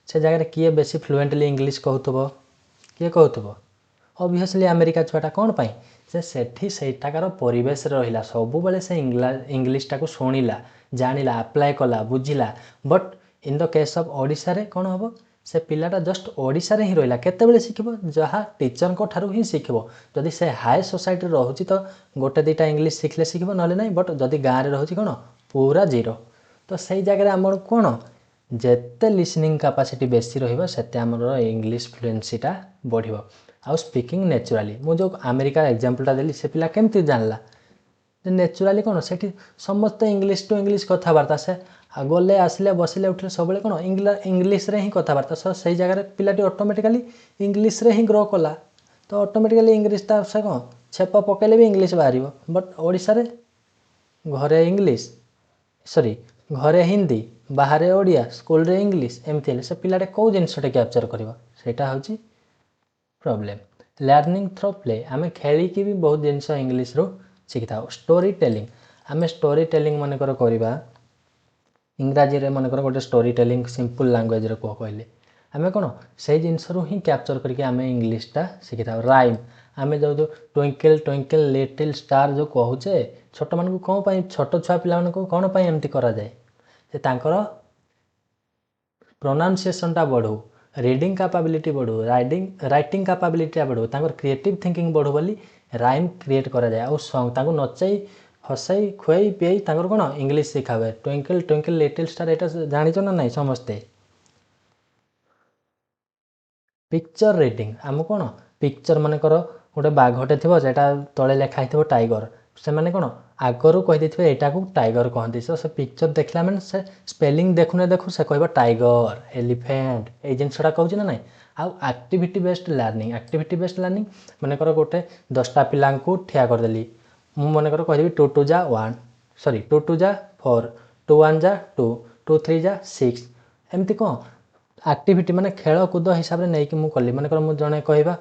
से जगह किए बेसी फ्लुएंटली इंग्लिश कहूब किए कहूब ऑब्वियसली अमेरिका छुआटा कौन पाई से सेठी सेठाकार परिवेश रहिला सब बेले से इंग्लिशटा को शुणिला जानिला अप्लाई कला बुझिला but in the case of Odisha रे कौन हम से पिलाटा जस्ट ओडिशा रे ही रहिला केतेबेले शिखिबो जहाँ टीचर को ठारू ही शिखिबो जदि से हाई सोसाइटी रहुची तो गोटे दुईटा इंग्लिश शिखले शिखिबो नले नहीं बट जदि गाँव रे रहुची कौन पूरा जीरो तो सही जगह आम कौन जेते लिसनिंग कैपेसिटी बेसी रहिबो सेते हमर इंग्लिश फ्लुएंसीटा बढ़िबो आउ स्पीकिंग नेचुराली मु जो अमेरिका एग्जांपलटा देली से पिला केमती जानला नेचुराली कौन से समस्त इंग्लिश टू इंग्लिश कथबार्ता से गले आसिले बसिले उठिले सब कौन इंग्लिश रे ही कथबार्ता सो से जगह पिलाटी ऑटोमेटिकली इंग्लिश रे ही ग्रो कला तो ऑटोमेटिकली इंग्लिशटा से कौन छेप पकेले भी इंग्लिश बाहर बट ओडिशा रे घरे इंग्लिश सॉरी घरे हिंदी बाहर ओडिया स्कूल रे इंग्लिश एमती से पिलाटे कौ जिनसटे कैप्चर करिवो सेटा होची प्रॉब्लम लर्निंग थ्रो प्ले आमे खेलिकी भी बहुत जिनस इंग्लिश रो शिखि था स्टोरी टेलिंग आमे स्टोरी टेलिंग मनकर करबा इंग्राजी रे मनकर गोटे स्टोरी टेलिंग सिंपल लैंग्वेज रे कह कहले आमे कोन से जिनस रो ही कैप्चर करके आमे इंग्लिशटा शिखि था राइम आमे जो ट्विंकल ट्विंकल लिटिल स्टार जो कहूचे छोट मान को कौन पाई छोट छुआ पिला को कौन पाई एमती करा जाए से तांकर प्रोनाउंसिएशनटा बढ़ू रीडिंग कैपेबिलिटी बढ़ू राइटिंग कैपेबिलिटी बढ़ू तांकर क्रिएटिव थिंकिंग बढ़ू बोली राइम क्रिएट करा जाए और सॉन्ग तांको नचाई हसाई खुआई पियाई तांकर कौन इंग्लिश शिखा हुए ट्विंकल ट्विंकल लिटिल स्टार एटा जानिच ना नहीं समस्ते पिक्चर रीडिंग आम कौन पिक्चर मानकर गोटे बाघटे थी से तले लिखाई थो टाइगर से मैंने कौन आगरू कहीदे यहाँ को टाइगर कहती सो से पिक्चर देखला मैंने से स्पेलिंग देखु देखु से कह टाइगर एलिफेंट ये जिनसा कहूँ ना नहीं आउ एक्टिविटी बेस्ड लर्निंग मनकर गोटे 10टा पिला ठिया करदेली मु मनकर कहि 2 2 जा 1 सॉरी 2 2 जा 4 2 1 जा 2 2 3 जा 6 एमती कौन एक्टिविटी माने खेल कूद हिसाब से नहीं कि मुझे कली मनकर मुझे जड़े कहवा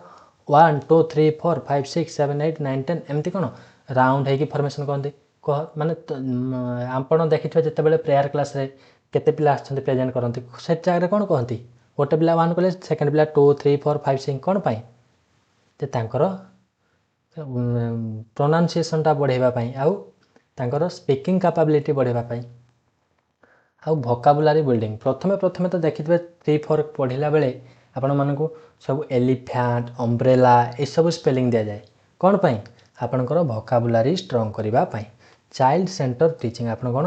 1 2 3 4 5 6 7 8 9 10 एमती कौन राउंड है फॉर्मेशन कहते कह माने आप देखिए जिते प्रेयर क्लास रे केते पिला आछंती प्रेजेंट करती से जगह कौन कहती गोटे पिला 1 कले सेकेंड पिला 2 3 4 5 6 कौन पाई जे तांकर प्रोनाउंसिएशनटा बढ़ाइबापी आउ तांकर स्पीकिंग कैपेबिलिटी बढ़ाइबापी आउ वोकाबुलारी बिल्डिंग प्रथमे तो देखिए 3 4 पढ़ला बेले आपण मानकु सब एलिफेंट अम्ब्रेला ये सब स्पेलिंग दि जाए कौन पाई आपणकर वोकाबुलारी स्ट्रंग करने चाइल्ड सेंटर टीचिंग आप कौन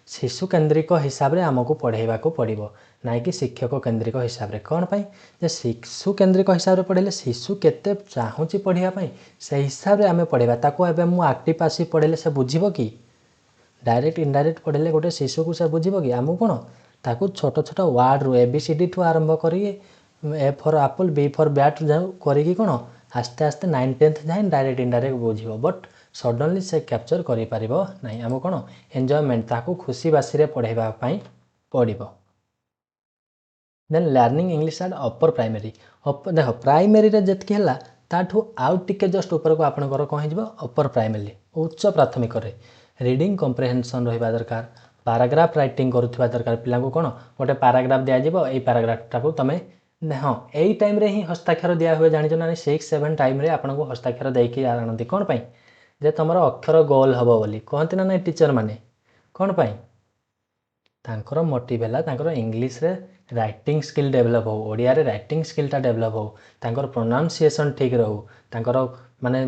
शिशु केन्द्रिक हिसाब से आमको पढ़ाइबा पड़ो ना कि शिक्षक केन्द्रिक हिसाब से कौन पाई जे शिशु केन्द्रिक हिसाब से पढ़े शिशु केते चाहूँगी पढ़ाई से हिसाब से आम पढ़ा ताको एबे मु एक्टिव पासिव पढ़े से बुझिबो कि डायरेक्ट इनडायरेक्ट पढ़े गोटे शिशु को से बुझिबो कि आमको कौन ताको छोट छोट वार्ड रू ABCD ठू आरंभ करी A for Apple B for bat करी कौन आस्ते आस्ते 9 10th जाए डायरेक्ट इनडायरेक्ट बुझिबो बट सडनली से कैप्चर करि परिबो नहीं आम कौन एंजॉयमेंट ताको खुशी बासी रे पढ़ाइबा पई पड़िबो। Then learning English at upper primary देख प्राइमरी जितकी है ताठू आउ टिके जस्ट ऊपर को आपंकर कौन हो अपर प्राइमरी उच्च प्राथमिक रीडिंग कम्प्रिहेंशन रहा दरकार पाराग्राफ राइटिंग करुवा दरकार पिला कौन गोटे पाराग्राफ दिज्व ये पाराग्राफटा को तुम हाँ यही टाइम रे ही हस्ताक्षर दिया हुए जान ना 6-7 टाइम रे आपको हस्ताक्षर देकी आनती कौन पाई जे तुम अक्षर गोल हम बोली कहते ना ना टीचर मैंने कौन पाई तांकर मोटिव है इंग्लीश रे राइटिंग स्किल डेभलप हो ओडिया रे राइटिंग स्किलटा डेभलप हो तांकर प्रोनाउंसिएशन ठीक रहू तांकर माने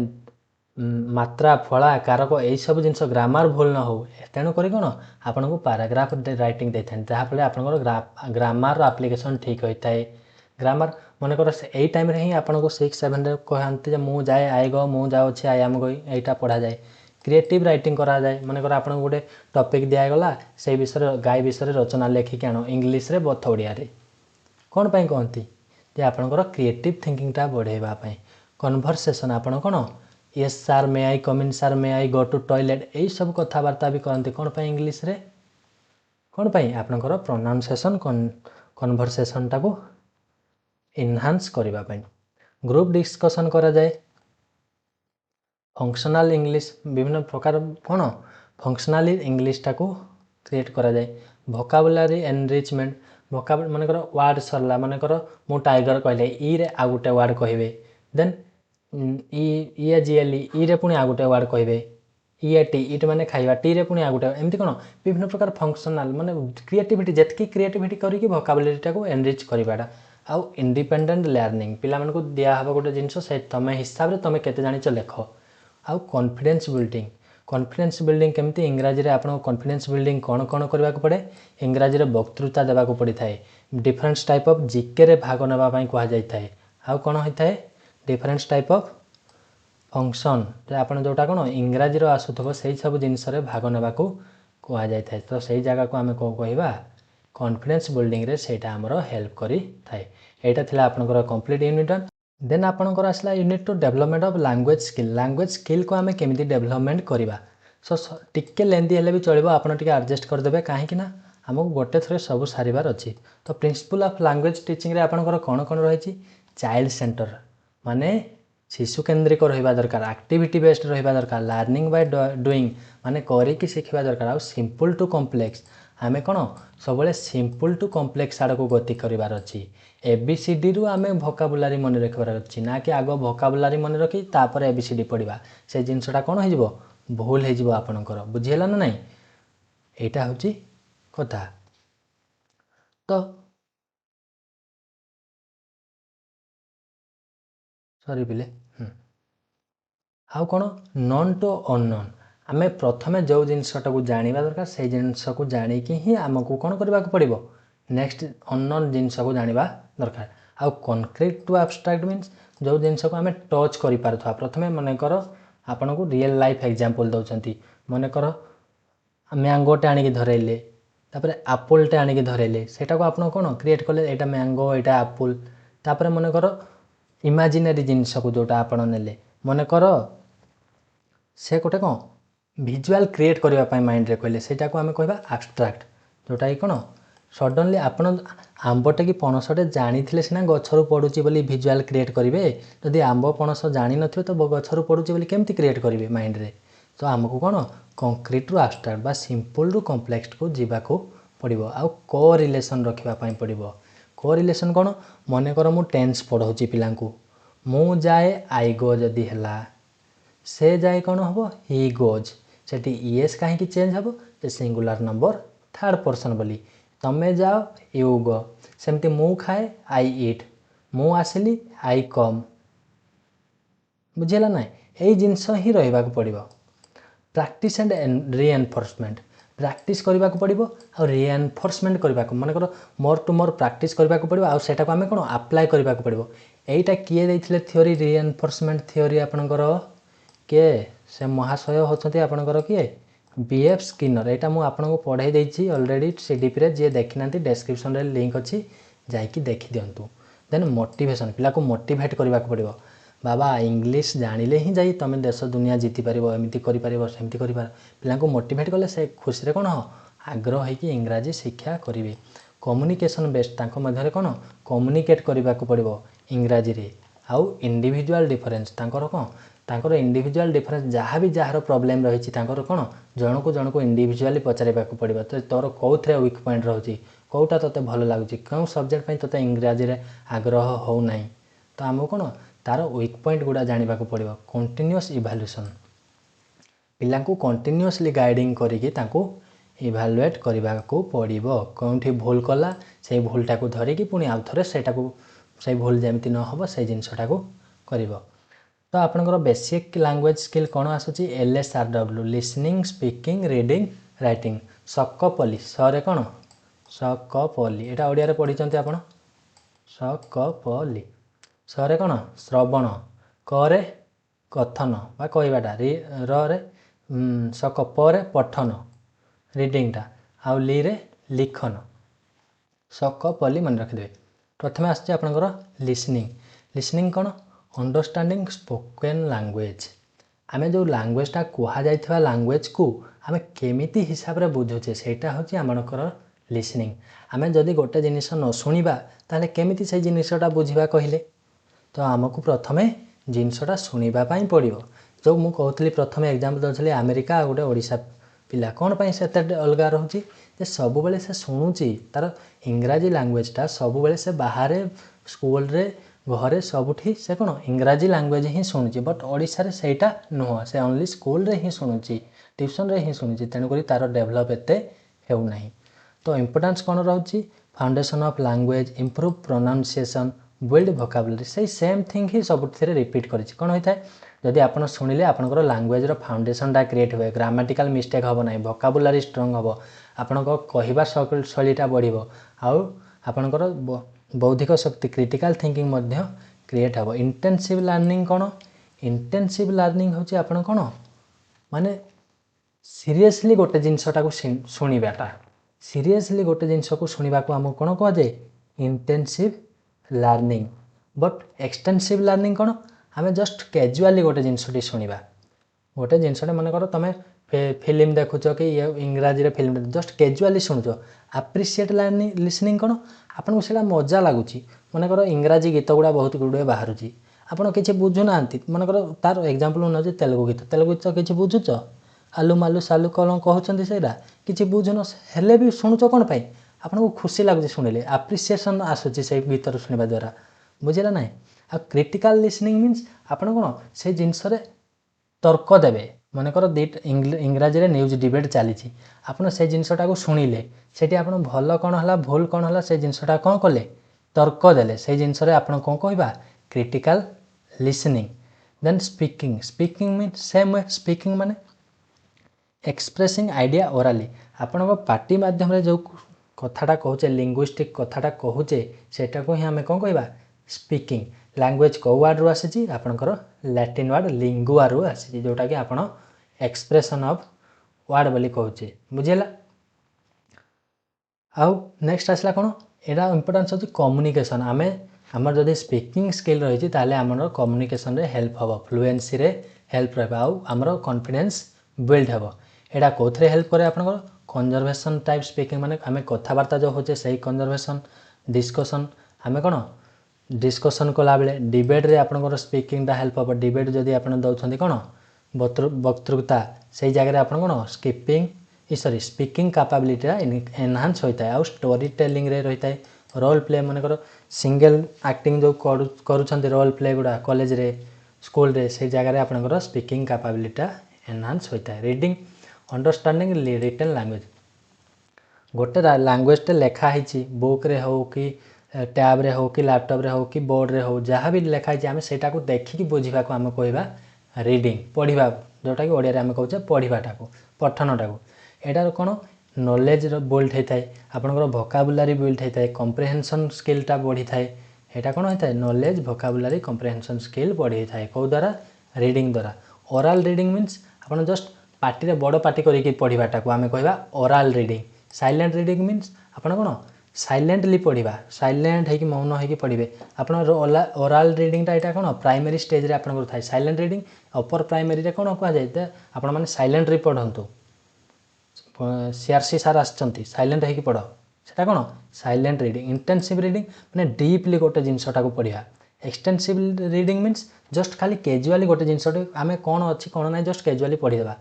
मात्रा फला कारक यही सब जिन ग्रामर भूल न हो तेणुक कौन आपन को पाराग्राफ राइटिंग दे था जहाँफल आपंकर ग्रामर आप्लिकेसन ठीक होता है ग्रामर मनकर यही टाइम ही आपको 6-7 कहते मुझे जाए आई गो मुझे जाऊँगी आई एम गोइंग यहीटा पढ़ा जाए क्रिएटिव राइटिंग करा जाए मनकर आप गोटे टॉपिक दिगला से विषय गाय विषय रचना लेखिक आण इंग्लीश रे बथ ओडिया रे कौन पाई कहती जे आपंकर क्रिएटिव थिंकिंगटा बढ़ावाई कन्भरसेसन आपन कौन यस सार मे आई कम इन सार मे आई गो टू टॉयलेट यही सब कथबार्ता भी करते कौन पाई इंग्लीश रे कौन पाई आपनकर प्रोनाउंसिएशन कन्भरसेसनटा को एनहांस करने ग्रुप डिस्कशन करा जाए फंक्शनल इंग्लिश विभिन्न प्रकार कौन फंक्शनल इंग्लिशटा को क्रिएट करा जाए वोकाबुलरी एनरिचमेंट वोकाबुलरी मनकर वार्ड सरला मनकर मु टाइगर कहले ई रे आ गोटे वार्ड कहबे देन ई जीएलई ई रे पुणी आ गोटे वार्ड कहबे ईएटी इट माने खाइबा टी रे पुणी आ गोटे एमती कौन विभिन्न प्रकार फंक्शनल माने क्रिएटिविटी जितकी क्रिएटिविटी करके वोकाबुलरीटा को एनरिच करवाटा आउ इंडिपेंडेंट लर्निंग पिला मानकु दिया हबा गोटे जिनस से तमे हिसाब रे तमे केते जानिछ लेख आउ कॉन्फिडेंस बिल्डिंग केमती इंग्राजी रे आपन कॉन्फिडेंस बिल्डिंग कौन कौन करबा को पड़े इंग्राजी रे वक्तृता देबा को पड़ी थाए डिफरेंस टाइप ऑफ जीके रे भाग नेबा पई कहा जाय थाए आउ कौन होय थाए डिफरेंस टाइप ऑफ फंक्शन जे आपन जोटा कौन इंग्राजी रो आसुथबो सेही सब जिनस रे भाग नेबा को कहा जाय थाए तो सेही जगह को हमें को कहबा कॉन्फिडेंस बिल्डिंग रे सेटा हमरो हेल्प करी थाए एटा थिला आपनकर कंप्लीट यूनिट 1 देन आपनकर आसला unit 2 development of language skill को हमें केमिति डेवलपमेंट करबा सो टिके लेंदी हेले भी चलिबो आपन टिके एडजस्ट कर देबे काहे कि ना हमको गोटे थरे सब सारिबार अछि तो प्रिंसिपल ऑफ लैंग्वेज टीचिंग रे आपनकर कोन कोन रही छि चाइल्ड सेंटर माने शिशु केंद्रिक रहिबा दरकार एक्टिविटी बेस्ड रहिबा दरकार लर्निंग बाय डूइंग माने करी कि सिखिबा दरकार आ सिंपल टू कॉम्प्लेक्स आमे कौन सब सिंपल टू कॉम्प्लेक्स आड़ को गति करार अच्छी एबीसीडी रु आमे भोकाबुलारी मन रखार अच्छी ना कि आग भोकाबुलारी मन रखी तापर एबीसीडी पढ़ा से जिनसटा कौन हो भूल हो आपणकर बुझीगला ना नाई एटा हूँ कथा तो सॉरी पिले आउ कौन नॉन टू अननोन आमे प्रथमे जो जिनसटा को जानिबा दरकार से जिनस को जानिकी ही आमको कौन करबा को पड़िबो नेक्स्ट अननोन जिनस को जानिबा दरकार आउ कॉन्क्रीट टू एब्स्ट्रैक्ट मीन्स जो जिनस को आमे टच करि पारथवा प्रथमे मने कर आपन को रियल लाइफ एग्जांपल दउचंती मने कर मैंगोटे आनिक धरेले तापर एप्पलटे आनिक धरेले सेटा को आपन कोन क्रिएट कले एटा मैंगो एटा एप्पल तापर मने कर इमेजिनरी जिनस को जोटा आपन नेले मने कर से गोटे कौन विजुअल क्रिएट करने माइंड रे कहले सेटा को आमे कहबा एब्स्ट्रैक्ट जोटा कि कौन सडनली आपन आंबटे कि पणसटे जानी सीना गछरु पड़ुची बोली विजुअल क्रिएट करेंगे जदि आंब पणस जानी नथिबे तो गछरु पड़ुची बोली केमती क्रिएट करेंगे माइंड रे तो आमको कौन कंक्रीट रु एब्स्ट्रैक्ट बा सिंपल रु कॉम्प्लेक्स को जीवाको पड़िबो आउ को रिलेशन रखिबा पई पड़िबो को रिलेशन कौन मने कर मु टेंस पढ़ौची पिलांकु मु जाए आई गो जदि हला से जाए कौन हम ही गोज सेठी ईएस कहीं चेंज हम सिंगुलर नंबर थर्ड पर्सन बोली तमे जाओ यू गो सेमती मु खाए आई इट मु आसिली आई कम बुझेला ना यही जिनस ही रहा पड़ो प्रैक्टिस एंड रीएनफोर्समेंट प्रैक्टिस करने को पड़ो आ रीएनफोर्समेंट करने को मनकर मोर टू मोर प्रैक्टिस करने को पड़ो आटा को आम कौन अप्लाई करने को पड़ो यहीटा किए देते थ्योरी रीएनफोर्समेंट थ्योरी आपणकर किए से महाशय होती आपणकर किए बीएफ स्किनर यहाँ मुझे आपको पढ़ाई देती अलरेडी सीडीपी रे जी देखी ना डेस्क्रिप्शन रे लिंक अच्छी जाकि देखी दिंतु देन मोटिवेशन पिला को मोटिवेट करने को पड़ो बाबा इंग्लिश जानिले ही जाई तुम देश दुनिया जीति पार एमती कर सेमती कर पिला को मोटिवेट कले से खुशी कौन आग्रह होगी इंग्राजी शिक्षा करेंगे कम्युनिकेशन बेस्ड तांको मध्यरे कोन कम्युनिकेट करबा को पड़िबो इंग्राजी रे आउ इंडिविजुअल डिफरेंस तांकर कोन तांकर इंडिविजुअल डिफरेंस जहाँ भी जार प्रॉब्लम रही तांकर कोन जन को इंडिविजुअली पचारबा को पड़िबो तो तोर कोथरे वीक पॉइंट रहउची कोटा तते भलो लागुची कौ सब्जेक्ट पई तते इंग्राजी रे आग्रह हो नाही तो हमको कोन तार वीक पॉइंट गुडा जानिबा को पड़िबो कंटीन्यूअस इवैल्यूएशन पिला को कंटीन्यूअसली गाइडिंग करिकि तांको इवैल्यूएट करबा को पड़िबो कोठी भूल कला से भूलटा को धरिकि पुनी आउ थरे सेटा को से भूल जेमिति न होबो से जिंसटा को करिवो तो आपनकर बेसिक लैंग्वेज स्किल कोन आसुची LSRW listening speaking reading writing सकपली सरे कोन सकपली एटा ओडिया रे पढी चंती आपण सकपली सरे कोन श्रवण करे कथन बा कहबाटा रे सक परे पठन रीडिंगटा आउ ली रे लिखन सकपली मन रखिदे प्रथमे आछे आपनकर लिसनिंग लिसनिंग कोन अंडरस्टैंडिंग स्पोकन लैंग्वेज आमे जो लैंग्वेजटा कुहा जाइथिबा लैंग्वेज को आमे केमिति हिसाब रे बुझुचे सेटा होची आमनकर लिसनिंग आमे जदी गोटे जिनिस न सुनिबा ताले केमिति से जिनिसटा बुझिबा कहिले तो आमको प्रथमे जिनिसटा सुनिबा पई पड़िबो जो मु कहतली प्रथमे एग्जांपल दछले अमेरिका गोटे ओडिसा पिला कोन पई सेते अलगा रहउची जे सब बेले से सुनुची तार इंग्राजी लैंग्वेजटा सब बेले से बाहर स्कूल रे घरे सबुठी से कोन इंग्राजी लैंग्वेज ही शुणुची बट ओडिसा रे सेटा नुह से ओनली स्कूल रे ही शुणुची ट्यूशन रे ही शुणुची तेणु करी तार डेवलप एते हेउ नाही तो इंपोर्टेंस कोन रहउची foundation of language improve pronunciation build vocabulary से सेम थिंग ही सबुठी रे रिपीट करिछि कोन होइथाय जदि आपण सुनिले आपनकर लैंग्वेज रो फाउंडेशन टा क्रिएट होय ग्रामेटिकल मिस्टेक हबो नाही वोकैबुलरी स्ट्रांग हबो आपनको कहिबा शैलीटा बढ़िबो आउ आपनकर बौद्धिक शक्ति क्रिटिकल थिंकिंग मध्य क्रिएट हबो इंटेंसिव लर्निंग कोन इंटेंसिव लर्निंग होची आपण कोन माने सीरियसली गोटे जिंसटा को सुनिबाटा सीरियसली गोटे जिंस को सुनिबा को हम कोन कह जे intensive learning but extensive learning कोन हमें जस्ट कैजुअली गोटे जिनसटी सुनिबा गोटे जिनसटे मन कर तमे फिल्म देखुच कि ये इंग्राजी रे फिल्म जस्ट कैजुअली शुणुच एप्रिशिएट लर्निंग लिसनिंग कोन आपन को सेला मजा लागुची मन कर इंग्राजी गीत गुडा बहुत गुडे बाहरुची आपन किछि बुझु नांती मन कर तार एग्जांपल न जे तेलुगु गीत किछि बुझुच आलू मालू सालू कोन कहउचंती सेरा किछि बुझुन हेले भी शुणुच कोन पई आपन को खुशी लागुची सुनिले एप्रिशिएशन आसुची से गीत रो सुनिबा द्वारा बुझिला नाही आ क्रिटिकल लिसनिंग मीन्स आपण कोन से जिंस रे तर्क देबे मन कर इंग्राजी रे न्यूज डिबेट चलीची आपण से जिंसटा को सुनिले सेठी आपण भलो कोन हला भूल कोन हला से जिंसटा कोन कले तर्क देले से जिंस रे आपण कोन कहबा critical listening then speaking speaking means same way speaking माने एक्सप्रेसिंग आइडिया ओरली आपण को पार्टी माध्यम रे जो कथाटा कहूचे लिंग्विस्टिक कथाटा कहूचे सेटा को ही हमें कोन कहबा स्पीकिंग लैंग्वेज को वर्ड रो आसी आपनकर लैटिन वर्ड लिंगुआ रो आसी जोटा कि आपण एक्सप्रेशन ऑफ वर्ड बोली कहूचे बुझिला आउ नेक्स्ट आसला कोन एरा इंपोर्टेंस होची कम्युनिकेशन आमे हमर जदी स्पीकिंग स्किल रही छी ताले हमर कम्युनिकेशन रे हेल्प हबो फ्लुएंसी रे हेल्प रहबा आउ हमर कॉन्फिडेंस बिल्ड हबो एडा कोथरे हेल्प करे आपनकर कन्जर्वेशन टाइप स्पीकिंग माने आमे कथावार्ता जो होचे सही कन्जर्वेशन डिस्कशन हमें कोन डिस्कशन कला बेले डिबेट रे आपनकर स्पीकिंग दा हेल्प हबो डिबेट जदी आपन दउछंती कोन वक्तृता से जगह रे आपन कोन skipping sorry speaking capability enhance होता है आउ स्टोरी टेलिंग रे रहता है रोल प्ले मनकर सिंगल एक्टिंग जो करूछंती रोल प्ले गुडा कॉलेज रे स्कूल रे से जगह रे आपनकर स्पीकिंग कैपेबिलिटी एनहांस होता है रीडिंग अंडरस्टैंडिंग रिटन लैंग्वेज गोटे लैंग्वेज टे लेखा हिची बुक रे हो कि टैब रे हो कि लैपटॉप रे हो कि बोर्ड रे हो जहाँ भी लेखा है आम सेटा को देखिकी बुझा को आम कहवा रीडिंग पढ़ा जोटा कि ओडिया आम कहे पढ़ाटा को पठनटा को एटार कौन नॉलेज बिल्ड होता है आपंकर वोकाबुलारी बिल्ड होता है कम्प्रिहेंशन स्किलटा बढ़ी थाए यहाँ कौन होता है नॉलेज वोकाबुलारी कम्प्रिहेंशन स्किल बढ़ी थाए कौ द्वारा रीडिंग द्वारा ओराल रीडिंग मीन्स आप जस्ट पार्टी रे बड़ पार्टी करके पढ़ाटा को आम कहवा oral reading silent reading means आप कौन साइलेंटली पढ़ा साइलेंट है मौन हो पढ़े आप ओराल रीडिंगटा यहाँ कौन प्राइमरी स्टेज रे आपन थाए साइलेंट रीडिंग अपर प्राइमरी रे कौन कहुए आपण मैंने साइलेंटली पढ़ंतु सीआरसी सार आसचंती साइलेंट है पढ़ সেটা କ'ଣ ସାଇଲେଣ୍ଟ ରିଡ଼ିଂ। ଇଣ୍ଟେନ୍ସିଭ୍ ରିଡ଼ିଂ ମାନେ ଡିପ୍ଲି ଗୋଟେ ଜିନିଷଟାକୁ ପଢ଼ିବା। ଏକ୍ସଟେନ୍ସିଭ୍ ରିଡ଼ିଂ ମିନ୍ସ ଜଷ୍ଟ ଖାଲି କ୍ୟାଜୁଆଲି ଗୋଟେ ଜିନିଷଟେ ଆମେ କ'ଣ ଅଛି କ'ଣ ନାହିଁ ଜଷ୍ଟ କ୍ୟାଜୁଆଲି ପଢ଼ିଦେବା।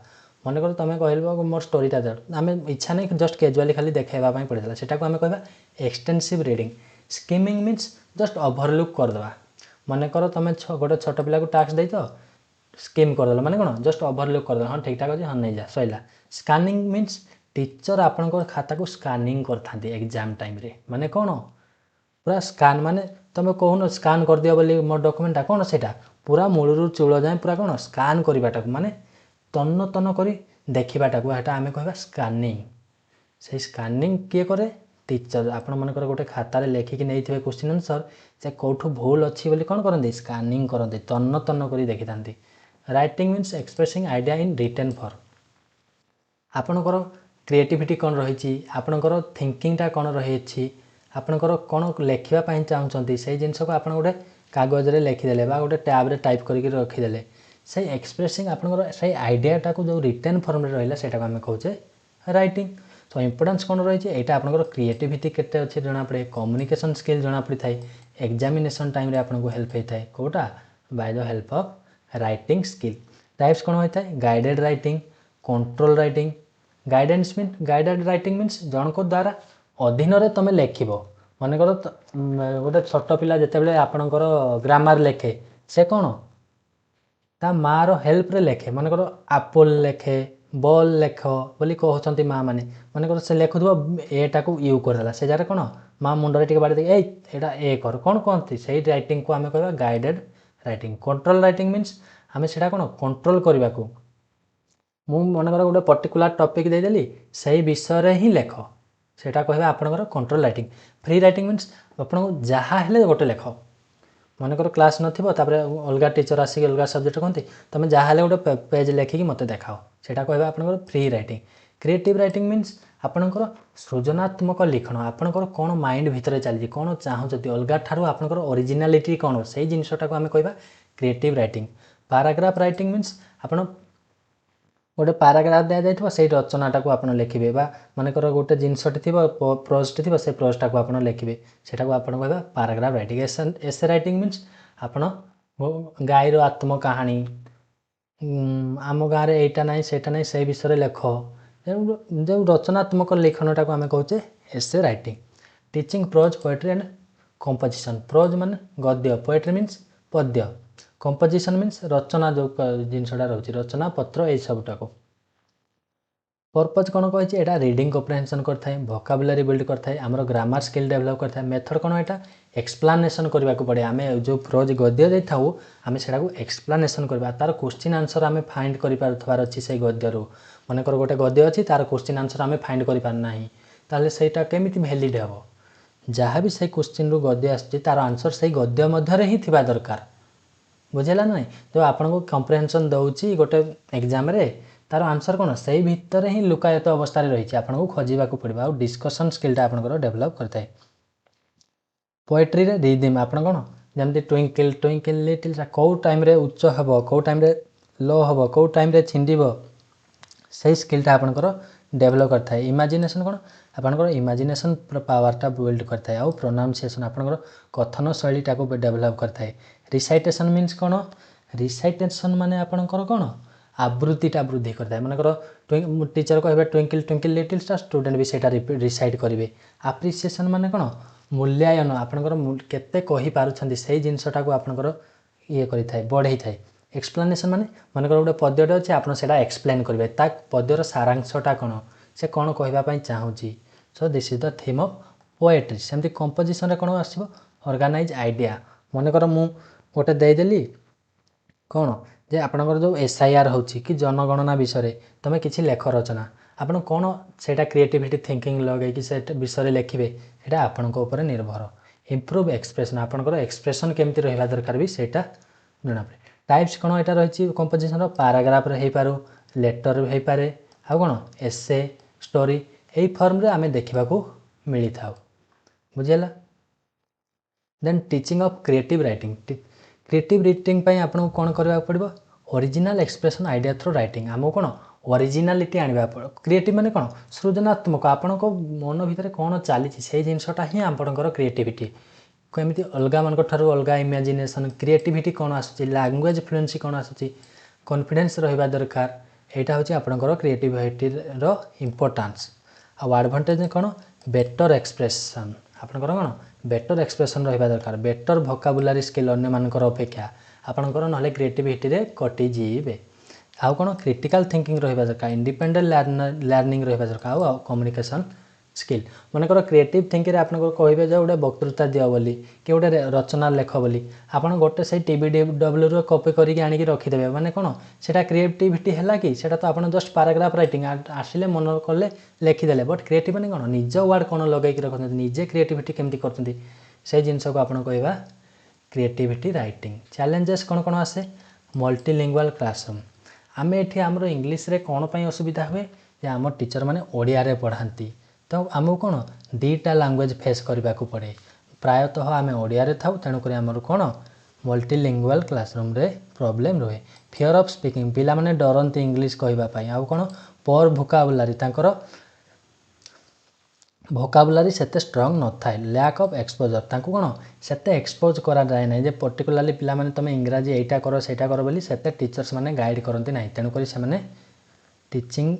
ମନେକର ତୁମେ କହିବ ମୋର ଷ୍ଟୋରିଟା ଦେବ, ଆମେ ଇଚ୍ଛା ନାହିଁ ଜଷ୍ଟ କ୍ୟାଜୁଆଲି ଖାଲି ଦେଖାଇବା ପାଇଁ ପଢ଼ିଦେଲା, ସେଟାକୁ ଆମେ କହିବା ଏକ୍ସଟେନ୍ସିଭ୍ reading. Skimming means just overlook କରିଦେବା। ମନେକର ତୁମେ ଗୋଟେ ଛୋଟ ପିଲାକୁ ଟାସ୍କ ଦେଇଛ, ସ୍କିମ୍ କରିଦେଲ ମାନେ କ'ଣ ଜଷ୍ଟ ଓଭରଲୁକ୍ କରିଦେଲ, ହଁ ଠିକ୍ ଠାକ୍ ଅଛି, ହଁ ନେଇଯା, ସରିଲା। ସ୍କାନିଂ ମିନ୍ସ ଟିଚର ଆପଣଙ୍କର ଖାତାକୁ ସ୍କାନିଂ କରିଥାନ୍ତି ଏକ୍ଜାମ୍ ଟାଇମ୍ରେ। ମାନେ କ'ଣ ପୁରା ସ୍କାନ୍, ମାନେ ତୁମେ କହୁନ ସ୍କାନ୍ କରିଦିଅ ବୋଲି ମୋ ଡକୁମେଣ୍ଟଟା, କ'ଣ ସେଇଟା ପୁରା ମୂଳରୁ ଚୂଳ ଯାଏଁ ପୁରା କ'ଣ ସ୍କାନ୍ କରିବାଟାକୁ, ମାନେ ତନ୍ନ ତନ୍ନ କରି ଦେଖିବାଟାକୁ ହେଟା ଆମେ କହିବା ସ୍କାନିଂ। ସେଇ ସ୍କାନିଂ କିଏ କରେ? ଟିଚର। ଆପଣ ମନେକର ଗୋଟେ ଖାତାରେ ଲେଖିକି ନେଇଥିବେ କ୍ୱେଶ୍ଚିନ୍ ଆନ୍ସର୍, ସେ କେଉଁଠୁ ଭୁଲ ଅଛି ବୋଲି କ'ଣ କରନ୍ତି? ସ୍କାନିଂ କରନ୍ତି, ତନ୍ନ ତନ୍ନ କରି ଦେଖିଥାନ୍ତି। Writing means expressing idea in written form. ଆପଣଙ୍କର କ୍ରିଏଟିଭିଟି କ'ଣ ରହିଛି, ଆପଣଙ୍କର ଥିଙ୍କିଂଟା କ'ଣ ରହିଛି, ଆପଣଙ୍କର କ'ଣ ଲେଖିବା ପାଇଁ ଚାହୁଁଛନ୍ତି, ସେଇ ଜିନିଷକୁ ଆପଣ ଗୋଟେ କାଗଜରେ ଲେଖିଦେଲେ ବା ଗୋଟେ ଟ୍ୟାବ୍ରେ ଟାଇପ୍ କରିକି ରଖିଦେଲେ, ସେଇ ଏକ୍ସପ୍ରେସିଂ ଆପଣଙ୍କର ସେଇ ଆଇଡ଼ିଆଟାକୁ ଯେଉଁ ରିଟେନ୍ ଫର୍ମରେ ରହିଲା ସେଇଟାକୁ ଆମେ କହୁଛେ ରାଇଟିଂ। ତ ଇମ୍ପୋର୍ଟାନ୍ସ କ'ଣ ରହିଛି, ଏଇଟା ଆପଣଙ୍କର କ୍ରିଏଟିଭିଟି କେତେ ଅଛି ଜଣାପଡ଼େ, କମ୍ୟୁନିକେସନ୍ ସ୍କିଲ୍ ଜଣାପଡ଼ିଥାଏ, ଏକ୍ଜାମିନେସନ୍ ଟାଇମ୍ରେ ଆପଣଙ୍କୁ ହେଲ୍ପ ହୋଇଥାଏ। କେଉଁଟା? By the help of writing skill. Types କ'ଣ ହୋଇଥାଏ? Guided writing, control writing. Guidance mean guided writing means ଜଣଙ୍କ ଦ୍ୱାରା ଅଧୀନରେ ତୁମେ ଲେଖିବ। ମନେକର ଗୋଟେ ଛୋଟ ପିଲା ଯେତେବେଳେ ଆପଣଙ୍କର ଗ୍ରାମାର ଲେଖେ, ସେ କ'ଣ ତା ମାଆର ହେଲ୍ପରେ ଲେଖେ। ମନେକର ଆପଲ୍ ଲେଖେ, ବଲ୍ ଲେଖ ବୋଲି କହୁଛନ୍ତି ମାଆ ମାନେ, ମନେକର ସେ ଲେଖୁଥିବ ଏଟାକୁ ୟୁ କରିଦେଲା, ସେ ଜାଗାରେ କ'ଣ ମାଆ ମୁଣ୍ଡରେ ଟିକେ ବାଡ଼ି ଦେଇକି ଏଇଟା ଏ କର, କ'ଣ କହନ୍ତି, ସେଇ ରାଇଟିଂକୁ ଆମେ କହିବା guided writing. Control writing means ଆମେ ସେଇଟା କ'ଣ କଣ୍ଟ୍ରୋଲ କରିବାକୁ, ମୁଁ ମନେକର ଗୋଟେ ପର୍ଟିକୁଲାର ଟପିକ୍ ଦେଇଦେଲି, ସେଇ ବିଷୟରେ ହିଁ ଲେଖ, ସେଇଟା କହିବା ଆପଣଙ୍କର control writing. Free writing means ଆପଣଙ୍କୁ ଯାହା ହେଲେ ଗୋଟେ ଲେଖ। ମନେକର କ୍ଲାସ୍ ନଥିବ, ତାପରେ ଅଲଗା ଟିଚର ଆସିକି ଅଲଗା ସବଜେକ୍ଟ କହନ୍ତି, ତୁମେ ଯାହା ହେଲେ ଗୋଟେ ପେଜ୍ ଲେଖିକି ମୋତେ ଦେଖାଅ, ସେଇଟା କହିବା ଆପଣଙ୍କର free writing. Creative writing means ଆପଣଙ୍କର ସୃଜନାତ୍ମକ ଲିଖନ, ଆପଣଙ୍କର କ'ଣ ମାଇଣ୍ଡ ଭିତରେ ଚାଲିଛି, କ'ଣ ଚାହୁଁଛନ୍ତି, ଅଲଗା ଠାରୁ ଆପଣଙ୍କର ଅରିଜିନାଲିଟି କ'ଣ, ସେଇ ଜିନିଷଟାକୁ ଆମେ କହିବା creative writing. Paragraph writing means ଆପଣ ଗୋଟେ ପାରାଗ୍ରାଫ ଦିଆଯାଇଥିବ, ସେଇ ରଚନାଟାକୁ ଆପଣ ଲେଖିବେ, ବା ମନେକର ଗୋଟେ ଜିନିଷଟି ଥିବ, ପ୍ରୋଜ୍ଟି ଥିବ, ସେ ପ୍ରୋଜ୍ଟାକୁ ଆପଣ ଲେଖିବେ, ସେଟାକୁ ଆପଣ କହିବା ପାରାଗ୍ରାଫ ରାଇଟିଂ। ଏସେ ରାଇଟିଂ ମିନ୍ସ ଆପଣ ଗାଈର ଆତ୍ମକାହାଣୀ, ଆମ ଗାଁରେ ଏଇଟା ନାହିଁ ସେଇଟା ନାହିଁ, ସେଇ ବିଷୟରେ ଲେଖ, ଯେଉଁ ରଚନାତ୍ମକ ଲେଖନଟାକୁ ଆମେ କହୁଛେ essay writing. Teaching prose, poetry and composition. Prose ମାନେ ଗଦ୍ୟ, ପୋଏଟ୍ରି ମିନ୍ସ ପଦ୍ୟ, କମ୍ପୋଜିସନ୍ ମିନ୍ସ ରଚନା, ଯେଉଁ ଜିନିଷଟା ରହୁଛି ରଚନା ପତ୍ର, ଏଇସବୁଟାକୁ। ପର୍ପଜ୍ କ'ଣ କହିଛି, ଏଇଟା ରିଡ଼ିଂ କମ୍ପ୍ରିହେନ୍ସନ୍ କରିଥାଏ, ଭୋକାବୁଲାରି ବିଲ୍ଡ କରିଥାଏ, ଆମର ଗ୍ରାମାର ସ୍କିଲ୍ ଡେଭଲପ୍ କରିଥାଏ। ମେଥଡ଼ କ'ଣ, ଏଇଟା ଏକ୍ସପ୍ଲାନେସନ୍ କରିବାକୁ ପଡ଼େ। ଆମେ ଯେଉଁ ପ୍ରୋଜ୍ ଗଦ୍ୟ ଦେଇଥାଉ, ଆମେ ସେଇଟାକୁ ଏକ୍ସପ୍ଲାନେସନ୍ କରିବା, ତା'ର କ୍ୱେଶ୍ଚିନ୍ ଆନ୍ସର୍ ଆମେ ଫାଇଣ୍ଡ କରିପାରୁଥିବାର ଅଛି ସେଇ ଗଦ୍ୟରୁ। ମନେକର ଗୋଟେ ଗଦ୍ୟ ଅଛି, ତା'ର କ୍ୱେଶ୍ଚିନ୍ ଆନ୍ସର୍ ଆମେ ଫାଇଣ୍ଡ କରିପାରୁନାହିଁ, ତାହେଲେ ସେଇଟା କେମିତି ଭ୍ୟାଲିଡ୍ ହେବ? ଯାହା ବି ସେଇ କ୍ୱେଶ୍ଚିନ୍ରୁ ଗଦ୍ୟ ଆସୁଛି, ତା'ର ଆନ୍ସର୍ ସେଇ ଗଦ୍ୟ ମଧ୍ୟରେ ହିଁ ଥିବା ଦରକାର। ବୁଝିଲା ନା ନାହିଁ? ଯେଉଁ ଆପଣଙ୍କୁ କମ୍ପ୍ରିହେନ୍ସନ୍ ଦେଉଛି ଗୋଟେ ଏକ୍ଜାମ୍ରେ, ତା'ର ଆନ୍ସର୍ କ'ଣ ସେଇ ଭିତରେ ହିଁ ଲୁକାୟିତ ଅବସ୍ଥାରେ ରହିଛି, ଆପଣଙ୍କୁ ଖୋଜିବାକୁ ପଡ଼ିବ। ଆଉ ଡିସ୍କସନ୍ ସ୍କିଲ୍ଟା ଆପଣଙ୍କର ଡେଭଲପ୍ କରିଥାଏ। ପୋଏଟ୍ରିରେ ରିଦିମ୍, ଆପଣ କ'ଣ ଯେମିତି ଟ୍ୱିଙ୍କିଲ୍ ଟ୍ୱିଙ୍କିଲ୍ ଲିଟିଲ୍ ଷ୍ଟାର୍, କେଉଁ ଟାଇମ୍ରେ ଉଚ୍ଚ ହେବ, କେଉଁ ଟାଇମ୍ରେ ଲୋ ହେବ, କେଉଁ ଟାଇମ୍ରେ ଛିଣ୍ଡିବ, ସେଇ ସ୍କିଲ୍ଟା ଆପଣଙ୍କର ଡେଭଲପ୍ କରିଥାଏ। ଇମାଜିନେସନ୍ କ'ଣ, ଆପଣଙ୍କର ଇମାଜିନେସନ୍ ପାୱାରଟା ବିଲ୍ଡ କରିଥାଏ। ଆଉ ପ୍ରୋନାଉନ୍ସିଏସନ୍ ଆପଣଙ୍କର କଥନ ଶୈଳୀଟାକୁ ଡେଭଲପ୍ କରିଥାଏ। ରିସାଇଟେସନ୍ ମିନ୍ସ କ'ଣ, ରିସାଇଟେସନ୍ ମାନେ ଆପଣଙ୍କର କ'ଣ ଆବୃତ୍ତିଟା ବୃଦ୍ଧି କରିଥାଏ। ମନେକର ଟିଚର କହିବେ twinkle twinkle little star, student ବି ସେଇଟା ରିସାଇଟ୍ କରିବେ। ଆପ୍ରିସିଏସନ୍ ମାନେ କ'ଣ, ମୂଲ୍ୟାୟନ, ଆପଣଙ୍କର କେତେ କହିପାରୁଛନ୍ତି ସେଇ ଜିନିଷଟାକୁ ଆପଣଙ୍କର ଇଏ କରିଥାଏ, ବଢ଼େଇଥାଏ। ଏକ୍ସପ୍ଲାନେସନ୍ ମାନେ ମନେକର ଗୋଟେ ପଦ୍ୟଟେ ଅଛି, ଆପଣ ସେଇଟା ଏକ୍ସପ୍ଲେନ୍ କରିବେ, ତା ପଦ୍ୟର ସାରାଂଶଟା କ'ଣ, ସେ କ'ଣ କହିବା ପାଇଁ ଚାହୁଁଛି। So this is the theme of poetry. ସେମିତି କମ୍ପୋଜିସନ୍ରେ କ'ଣ ଆସିବ, ଅର୍ଗାନାଇଜ୍ ଆଇଡ଼ିଆ। ମନେକର ମୁଁ ଗୋଟେ ଦେଇଦେଲି କ'ଣ, ଯେ ଆପଣଙ୍କର ଯେଉଁ SIR ହେଉଛି କି ଜନଗଣନା ବିଷୟରେ ତୁମେ କିଛି ଲେଖ ରଚନା, ଆପଣ କ'ଣ ସେଇଟା କ୍ରିଏଟିଭିଟି ଥିଙ୍କିଂ ଲଗେଇକି ସେ ବିଷୟରେ ଲେଖିବେ, ସେଇଟା ଆପଣଙ୍କ ଉପରେ ନିର୍ଭର। ଇମ୍ପ୍ରୁଭ୍ ଏକ୍ସପ୍ରେସନ୍, ଆପଣଙ୍କର ଏକ୍ସପ୍ରେସନ୍ କେମିତି ରହିବା ଦରକାର ବି ସେଇଟା ଜଣାପଡ଼େ। ଟାଇପ୍ସ କ'ଣ ଏଇଟା ରହିଛି କମ୍ପୋଜିସନ୍ର, ପାରାଗ୍ରାଫରେ ହେଇପାରୁ, ଲେଟର୍ ହେଇପାରେ, ଆଉ କ'ଣ ଏସେ, ଷ୍ଟୋରି, ଏଇ ଫର୍ମରେ ଆମେ ଦେଖିବାକୁ ମିଳିଥାଉ। ବୁଝିହେଲା? Then teaching of creative writing. Creative writing ପାଇଁ ଆପଣଙ୍କୁ କ'ଣ କରିବାକୁ ପଡ଼ିବ, original expression idea through writing. ଆମକୁ କ'ଣ ओरिजिनालिटी आनिबा क्रिएटिव माने कोन सृजनात्मक आपण को मन भितर कोन चली से जिनसटा ही आपणकर क्रिएटिविटी केमिति अलगा मन ठारू अलगा इमेजिनेशन क्रिएटिविटी कौन आसुची लैंग्वेज फ्लुएंसी कौन आसुची कॉन्फिडेंस रहिबा दरकार एटा होची आपणकर क्रिएटिविटी रो इंपोर्टेंस आ एडवांटेज कौन बेटर एक्सप्रेशन आपणकर कौन बेटर एक्सप्रेशन रहिबा दरकार बेटर वोकाबुलारी स्किल अन्य मानकर अपेक्षा आपणकर नहले क्रिएटिविटी रे कटि जीवे आउ कौन क्रिटिकल थिंकिंग रहिबा दरकार इंडिपेंडेंट लर्निंग रहिबा दरकार आउ कम्युनिकेशन स्किल मनकर क्रिएटिव थिंकिंग आपन कहबे जे गोटे वक्तृता दियो बोली कि गोटे रचना लेख बोली आपन गोटे से TBW रो कॉपी करिक आनी की रखी देबे माने कोन सेटा क्रिएटिविटी हैला कि सेटा तो आपन जस्ट पैराग्राफ राइटिंग आसिले मन करले लिखि देले बट क्रिएटिव माने कोन निज वर्ड कोन लगाई की रखन निजे क्रिएटिविटी केमती करतंती से जिंस को आपन कहबा क्रिएटिविटी राइटिंग चैलेंजेस कोन कोन आसे मल्टीलिंगुअल क्लासरूम आमे एठी हमरो इंग्लिश रे कोन पई असुविधा हुए जे हमर टीचर माने ओडिया रे पढांती तो आमको कौन दीटा लैंग्वेज फेस करने को पड़े प्रायतः आम ओडिया रे थाउ तेणुक आमर कौन मल्टीलिंगुअल क्लासरूम रे प्रॉब्लम रहे फियर ऑफ स्पीकिंग पिला माने डरंती इंग्लिश कहवाई आउ कौन पर वोकाबुलारी तांकर वोकाबुलारी सेते स्ट्रांग न थाए लैक ऑफ एक्सपोजर तांको कौन सेते एक्सपोज करा जाए ना जे पर्टिकुलरली पिला माने तमे इंग्राजी एटा करो सेटा करो बोली सेते टीचर्स माने गाइड करंती नाही तेणुक से माने टीचिंग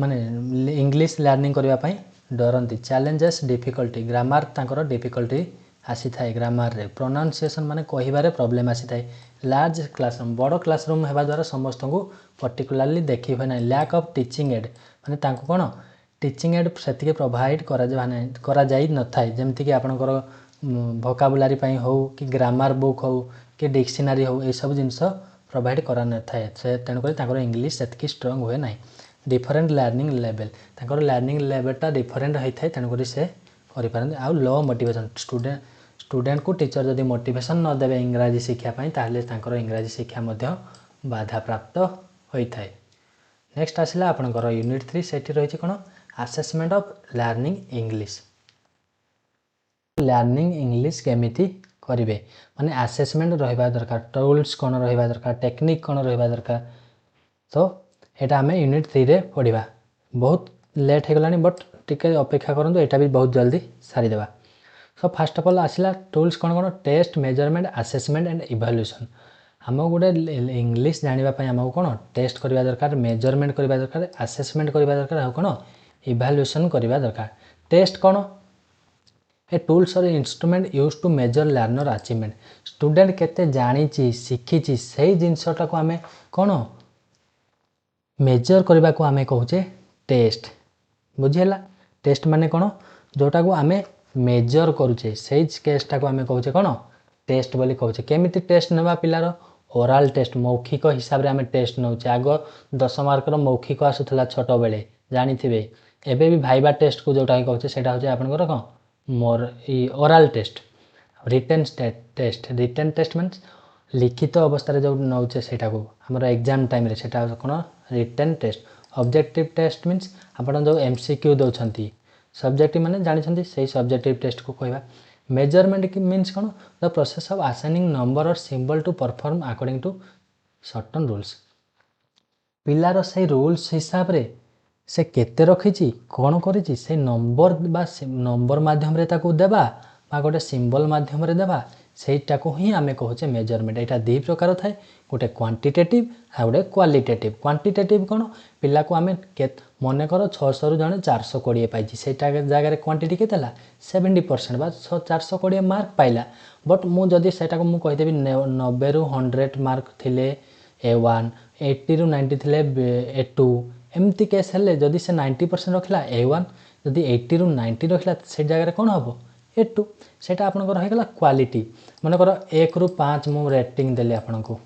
माने इंग्लिश लर्निंग करबा पई डरंती चैलेंजेस डिफिकल्टी ग्रामर तांकर डिफिकल्टी आसी थाए ग्रामर रे प्रोनाउंसिएशन माने कहिबारे प्रॉब्लम आसी थाए लार्ज क्लासरूम बड़ क्लासरूम हेबा द्वारा समस्त को पर्टिकुलरली देखि होय ना लैक ऑफ टीचिंग एड माने तांको कोन टीचिंग एड सेतिके प्रोवाइड करा जाई न थाए जेमति कि आपनकर वोकाबुलारी पई हो कि ग्रामर बुक हो कि डिक्शनरी हो ए सब जिंस प्रोवाइड करा न थाए से तेन करी तांकर इंग्लिश सेतिके स्ट्रांग होय नाही डिफरेंट लर्निंग लेवल तांकर लर्निंग लेवलटा डिफरेंट होता है तेणुक से करें आउ लो मोटिवेशन स्टूडेंट को टीचर जदि मोटिवेशन न देवे इंग्राजी शिक्षापी ताहले तांकर इंग्राजी शिक्षा बाधा प्राप्त होता है नेक्स्ट आसला आपनकर यूनिट 3 सेठी रही कौन असेसमेंट ऑफ लर्निंग इंग्लिश केमिति करेंगे माने असेसमेंट रहिबा दरकार टूल्स कौन रहिबा दरकार टेक्निक कौन रहिबा दरकार तो एटा हमें यूनिट 3 रे पढ़ा बहुत लेट हो गलानी बट टिके अपेक्षा करंतु एटा भी बहुत जल्दी सारी देबा सो फर्स्ट ऑफ ऑल आसला टूल्स कौन कौन test measurement assessment and evaluation हम गोटे इंग्लिश जानिबा पई हमको कौन टेस्ट करबा दरकार मेजरमेंट करबा दरकार असेसमेंट करबा दरकार आ कौन इवैल्यूएशन करबा दरकार टेस्ट कौन ए tools or instrument use to measure learner achievement student केते जानी शिखी से जिनसटा को आमे कौन मेजर करने को आमे कहूचे टेस्ट बुझीला टेस्ट माने कौन जोटा को आमे मेजर करूचे से केसटा को आमे कहूचे कौन टेस्ट बोली कहूचे केमिति टेस्ट नेबा पिलार ओराल टेस्ट मौखिक हिसाब रे आमे टेस्ट नौचे आगो 10 मार्कर मौखिक आसुथला छोट बेले जानी थिबे एबे भी भाइबा टेस्ट को जोटा कहूचे सेटा होचे आपनकर कौन मोर oral test written test means लिखित अवस्था जो नौचे सेटा को हमर एग्जाम टाइम रे सेटा कौन written test objective test means आपन जो MCQ दौरान सब्जेक्टिव माने जानी से सब्जेक्टिव टेस्ट को कहवा मेजरमेंट मीन्स कौन the process of assigning number और symbol to perform according to certain rules पिलार से रूल्स हिसाब रे से केते रखी कौन करी से नंबर बा नंबर माध्यम रे ताको देबा बा गोटे सिंबल माध्यम रे देबा सेटा को ही आमे कहूचे मेजरमेंट एटा दी प्रकार थाए गोटे क्वांटिटेटिव आ गोटे क्वालिटेटिव क्वांटिटेटिव कौन पिला को आमे मन कर 600 रु जने 420 पाइछि सेटा जगह क्वांटिटी केतेला 70% बा 420 मार्क पाइला बट मु जदि सेटा को मु कहि देबी 90 रु 100 मार्क थिले A1 80 रु 90 थिले A2 एमती केस हेले जदि से 90% रखला A1 जदि 80 रु 90 रखला से जगह कौन हबो A2 सेटा आपनकर रहिगला क्वालिटी मन कर 1 रु 5 मु रेटिंग देली आपनको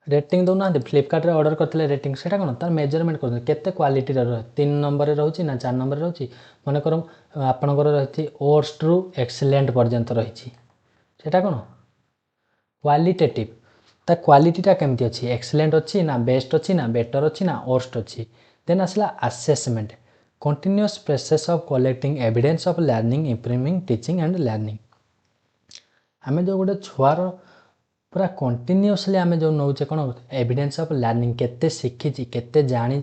रेटिंग दौना फ्लिपकार्ट रे ऑर्डर करते रेटिंग सेटा कौन तार मेजरमेंट कर केते क्वालिटी रहे 3 नंबर रे रहउची ना 4 नंबर रे रहउची मन कर आपनकर रही वर्स्ट रु एक्सीलेंट पर्यंत रही सेटा कौन क्वालिटेटिव ता क्वालिटीटा केमती अच्छी एक्सीलेंट अच्छी ना बेस्ट अच्छी ना बेटर अच्छी ना वर्स्ट अच्छी देन आसला assessment continuous process of collecting evidence of learning improving teaching and learning आमे जो गोटे छुआर पूरा कंटिन्यूअसली आम जो नौचे कौन एविडेंस ऑफ लर्निंग केते शिखी केते जानी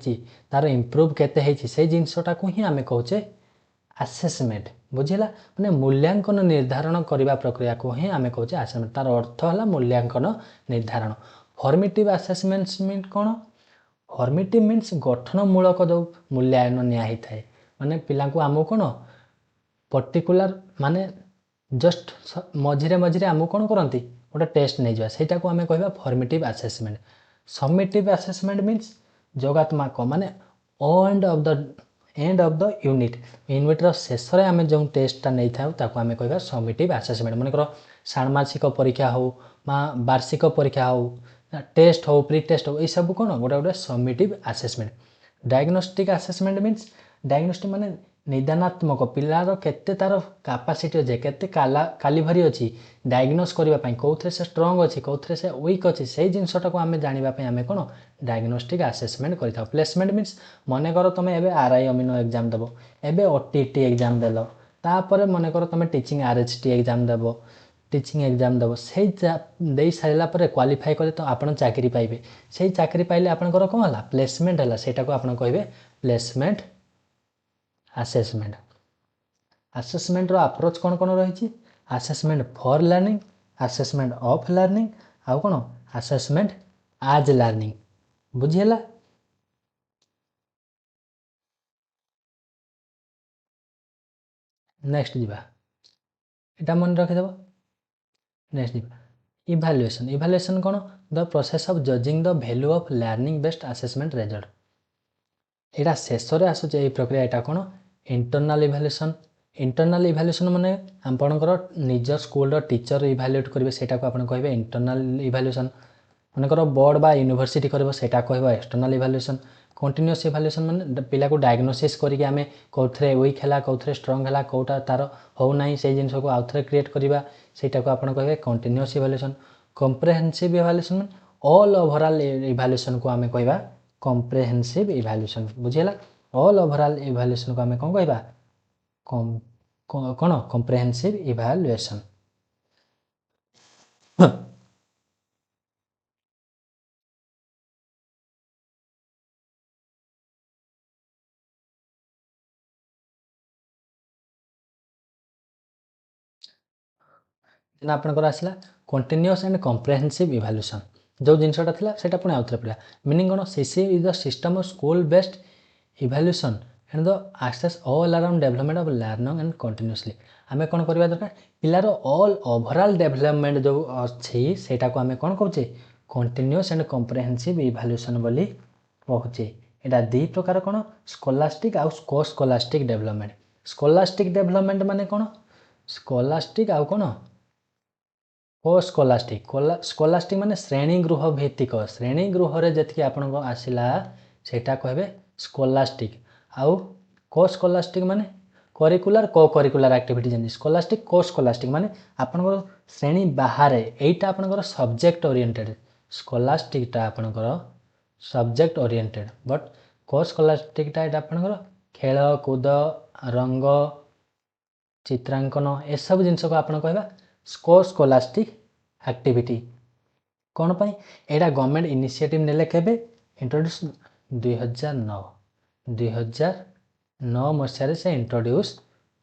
तार इम्प्रूव केते होती से जिनसटा को ही आम कहे आसेसमेंट बुझेगा माने मूल्यांकन निर्धारण करने प्रक्रिया को ही आम कहे आसेसमेंट तार अर्थ है मूल्यांकन निर्धारण फॉर्मेटिव आसेसमेंट मीन कौन फॉर्मेटिव मीन्स गठनमूलक जो मूल्यांकन निया थाए माने पिला को आमको कौन पर्टिकुलर माने जस्ट मझिरे मझिरे आमको कौन करती गोटे टेस्ट नहीं जावा सेटा को आम कह formative assessment summative assessment means जोगात्मक माने एंड ऑफ द यूनिट शेष में आम जो टेस्टा नहीं था आम कह समेटिव आसेसमेंट मनकर षाण्मासिक परीक्षा हो वार्षिक परीक्षा हो टेस्ट हो प्री टेस्ट हो यह सब कौन गोटे गोटे summative assessment diagnostic assessment means diagnostic माने निदानात्मक पिलार केते तार कैपेसिटी अच्छे केते कालीभरी अच्छी डायग्नोस करने कौन से स्ट्रंग अच्छी कौन से वीक अच्छी से जिनसटा को आम जानापी आम कौन डायग्नोस्टिक आसेसमेंट कर प्लेसमेंट मीन्स मनकर तुम ए आरआई अमीनो एग्जाम देव एवं ओटीटी एग्जाम देल तापर मनकर तुम टीचिंग आरएचटी एग्जाम देव टीचिंग एग्जाम देव से दे सारा क्वालिफाई कले तो आप चाकरी पाइबे से चाकरी पाइले आपंकर कौन है प्लेसमेंट है सेटा को आप कहे प्लेसमेंट आसेसमेंट आसेसमेंट रो अप्रोच कौन कौन रही assessment for learning assessment of learning आउ कौन आसेसमेंट आज लर्निंग बुझीगला नेक्स्ट जीवा एटा मन रखिदेव नेक्स्ट जीवा इभालुएशन इभालुएशन कौन the process of judging the value of learning based assessment result एटा शेष में आसूँ ये प्रक्रिया यहाँ कौन इंटरनाल इभालुएशन माने आपणकर निज स्कूल टीचर इभालुएट करेंगे सेटा को आप कहे इंटरनाल इभालुएशन मनकर बोर्ड बा यूनिवर्सिटी कर सेटा कह एक्सटर्नाल इभालुएशन कंटिन्यूअस इभालुएशन माने पिला को डायग्नोसिस करके आम कौथे वीक है कौथे स्ट्रंग है कौटा तार हो ना से जिन को आउ थे क्रिएट करवा सेटा को आप कहे continuous evaluation comprehensive evaluation all overall evaluation को आम कह कम्प्रेहेंसिव इभालुएशन बुझीगला ऑल ओवरऑल इभालुएशन को आम कौन कहवा कौन कम्प्रेहेंसिव इभालुएशन आपंकर आसला कंटिन्यूअस एंड कम्प्रेहेंसिव इभालुएशन जो जिनसटा था सेटा पुणी आउथरे पड़ा मीनिंग कौन CC is the system of school based evaluation and the access all around development of learning and continuously आम कौन करवा दरकार पिलार ऑल ओवरऑल डेवलपमेंट जो अच्छी सेटा को आम कौन कहे कंटिन्यूअस एंड कम्प्रेहेंसिव इभालुएशन बोली कहे यहाँ दी प्रकार कौन स्कॉलास्टिक आउ को स्कॉलास्टिक डेवलपमेंट स्कॉलास्टिक डेवलपमेंट माने कौन स्कॉलास्टिक आउ कौन को स्कॉलास्टिक माने श्रेणी गृह भित्तिक श्रेणी गृह जी आप आसला सेटा कहे स्कॉलास्टिक आउ को स्कॉलास्टिक माने करिकुलर को करिकुलर एक्टिविटी जमी स्कॉलास्टिक को स्कॉलास्टिक माने आपनकर श्रेणी बाहर एटा आपनकर सब्जेक्ट ओरिएंटेड स्कॉलास्टिकटा आपनकर सब्जेक्ट ओरिएंटेड बट को स्कॉलास्टिकटा एटा आपनकर खेल कूद रंग चित्रांकन ए सब जिनस को आपन कहबा को स्कॉलास्टिक एक्टिविटी कौन पाई एटा गवर्नमेंट इनिशिएटिव नेले केबे इंट्रोड्यूस 2009 मसीह से इंट्रोड्यूस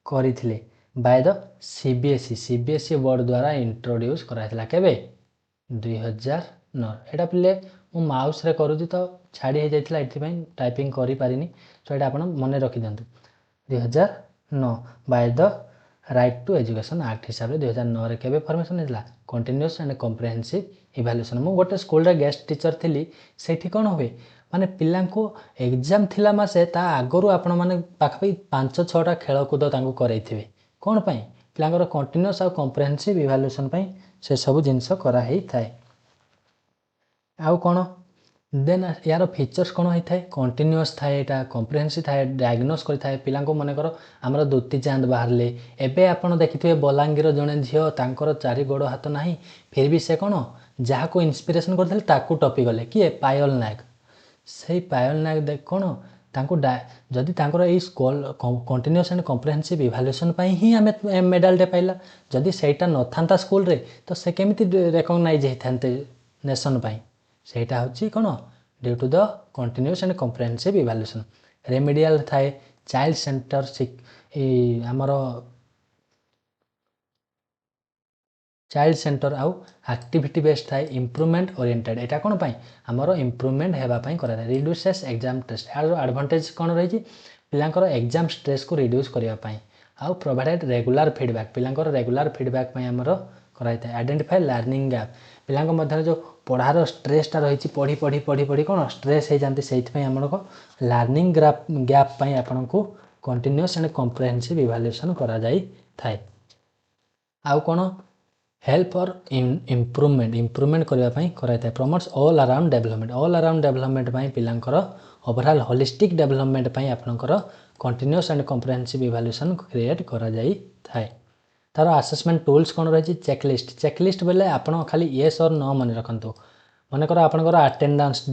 करथिले बाय द सीबीएसई बोर्ड द्वारा इंट्रोड्यूस कराइला केबे 2009 एटा पिले मु माउस रे करूची तो छाड़ी हो जाइथिला एथि टाइपिंग करि पारिनी सो एटा आपण मने रखि दंतु 2009 by the right to education act हिसाब से 2009 रे केबे फॉर्मेशन हेला कंटिन्यूअस एंड कम्प्रेहेंसिव इभालुएशन मु गोटे स्कूल रे गेस्ट टीचर थिली सेठी कोन होवे माने पिला को एग्जाम थिला मासे ता आगरु आपण माने पाखपी 5-6टा खेलकूद तांको करैथिबे कोन पई पिलांकर कंटिन्यूअस और कम्प्रेहेंसिव इभालुएशन पई से सब जिनस करा हेई थाए आउ कोन देन यार फीचर्स कौन होता है कंटिन्यूअस थाए यहाँ कम्प्रेहेंसिव थाए डायग्नोस कर पिला मन कर आमर दुती चांद बाहर एबे आपण देखिथे बलांगीर जड़े झील तांकर 4 गोड़ हाथ ना फिर भी से कौन जहाँ को इन्स्पिरेसन करते टपी गले किए पायल नायक से पायल नायक देख कौन जदि तांकर एई कंटिन्यूअस एंड कम्प्रिहेंसिव इभाल्युएसन पाई ही आमे मेडाल पाइला जदि सेटा नथांता स्कूल रे तो से केमिति रिकॉग्नाइज होइथान्ते नेशन पाई सेटा होची कोन due to the continuous and comprehensive evaluation remedial थाए चाइल्ड सेंटर आमर चाइल्ड सेंटर आउ एक्टिविटी बेस्ड थाए इम्प्रूवमेंट ओरिएंटेड एटा कोन पाई हमरो इम्प्रूवमेंट हेबा पाई करा रिड्यूसेस एग्जाम स्ट्रेस यार एडवांटेज कोन रही पिलांकर एग्जाम स्ट्रेस को रिड्यूस करिया पाई आउ प्रोवाइडेड रेगुलर फीडबैक पिलांकर रेगुलर फीडबैक पाई हमरो कराइता आइडेंटिफाई लर्निंग गैप पिलांक मध्य जो पढ़ार स्ट्रेसटा रही पढ़ी पढ़ी पढ़ी पढ़ी कौन स्ट्रेस हो जाती से आम लर्निंग गैप पाई आपन को कंटिन्यूअस एंड कम्प्रिहेंसिव इभाल्युएसन करा जाई थाए आउ कौन हेल्प और इम्प्रूवमेंट करने कराई प्रमोट्स ऑल अराउंड डेवलपमेंट पिलांकर ओवरऑल होलिस्टिक डेवलपमेंट पाई आपनकर continuous and comprehensive evaluation create करा जाई थाए तार असेसमेंट टूल्स कौन रही चेकलिस्ट बोले आप खाली येस और नो मन रखु मनकर आपंकर अटेंडेंस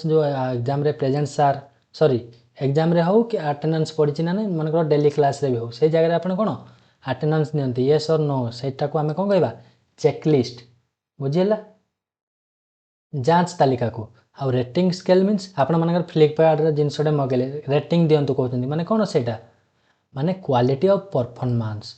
जो एग्जाम रे प्रेजेंट सार सॉरी एग्जाम रे हो कि अटेंडेंस पड़ी ना नहीं मनकर डेली क्लास रे भी हो से जगह आप कौन अटेंडेंस नियंती येस और नो सेटा को आम कौन कहवा चेकलिस्ट बुझीला जांच तालिका को आउ रेटिंग स्केल मीन्स आपण मनकर फ्लिपकार्ट रे जिनसटे मगेले रेटिंग दियंतु कहउछन्ती माने कोन सेटा माने क्वालिटी ऑफ परफॉर्मेंस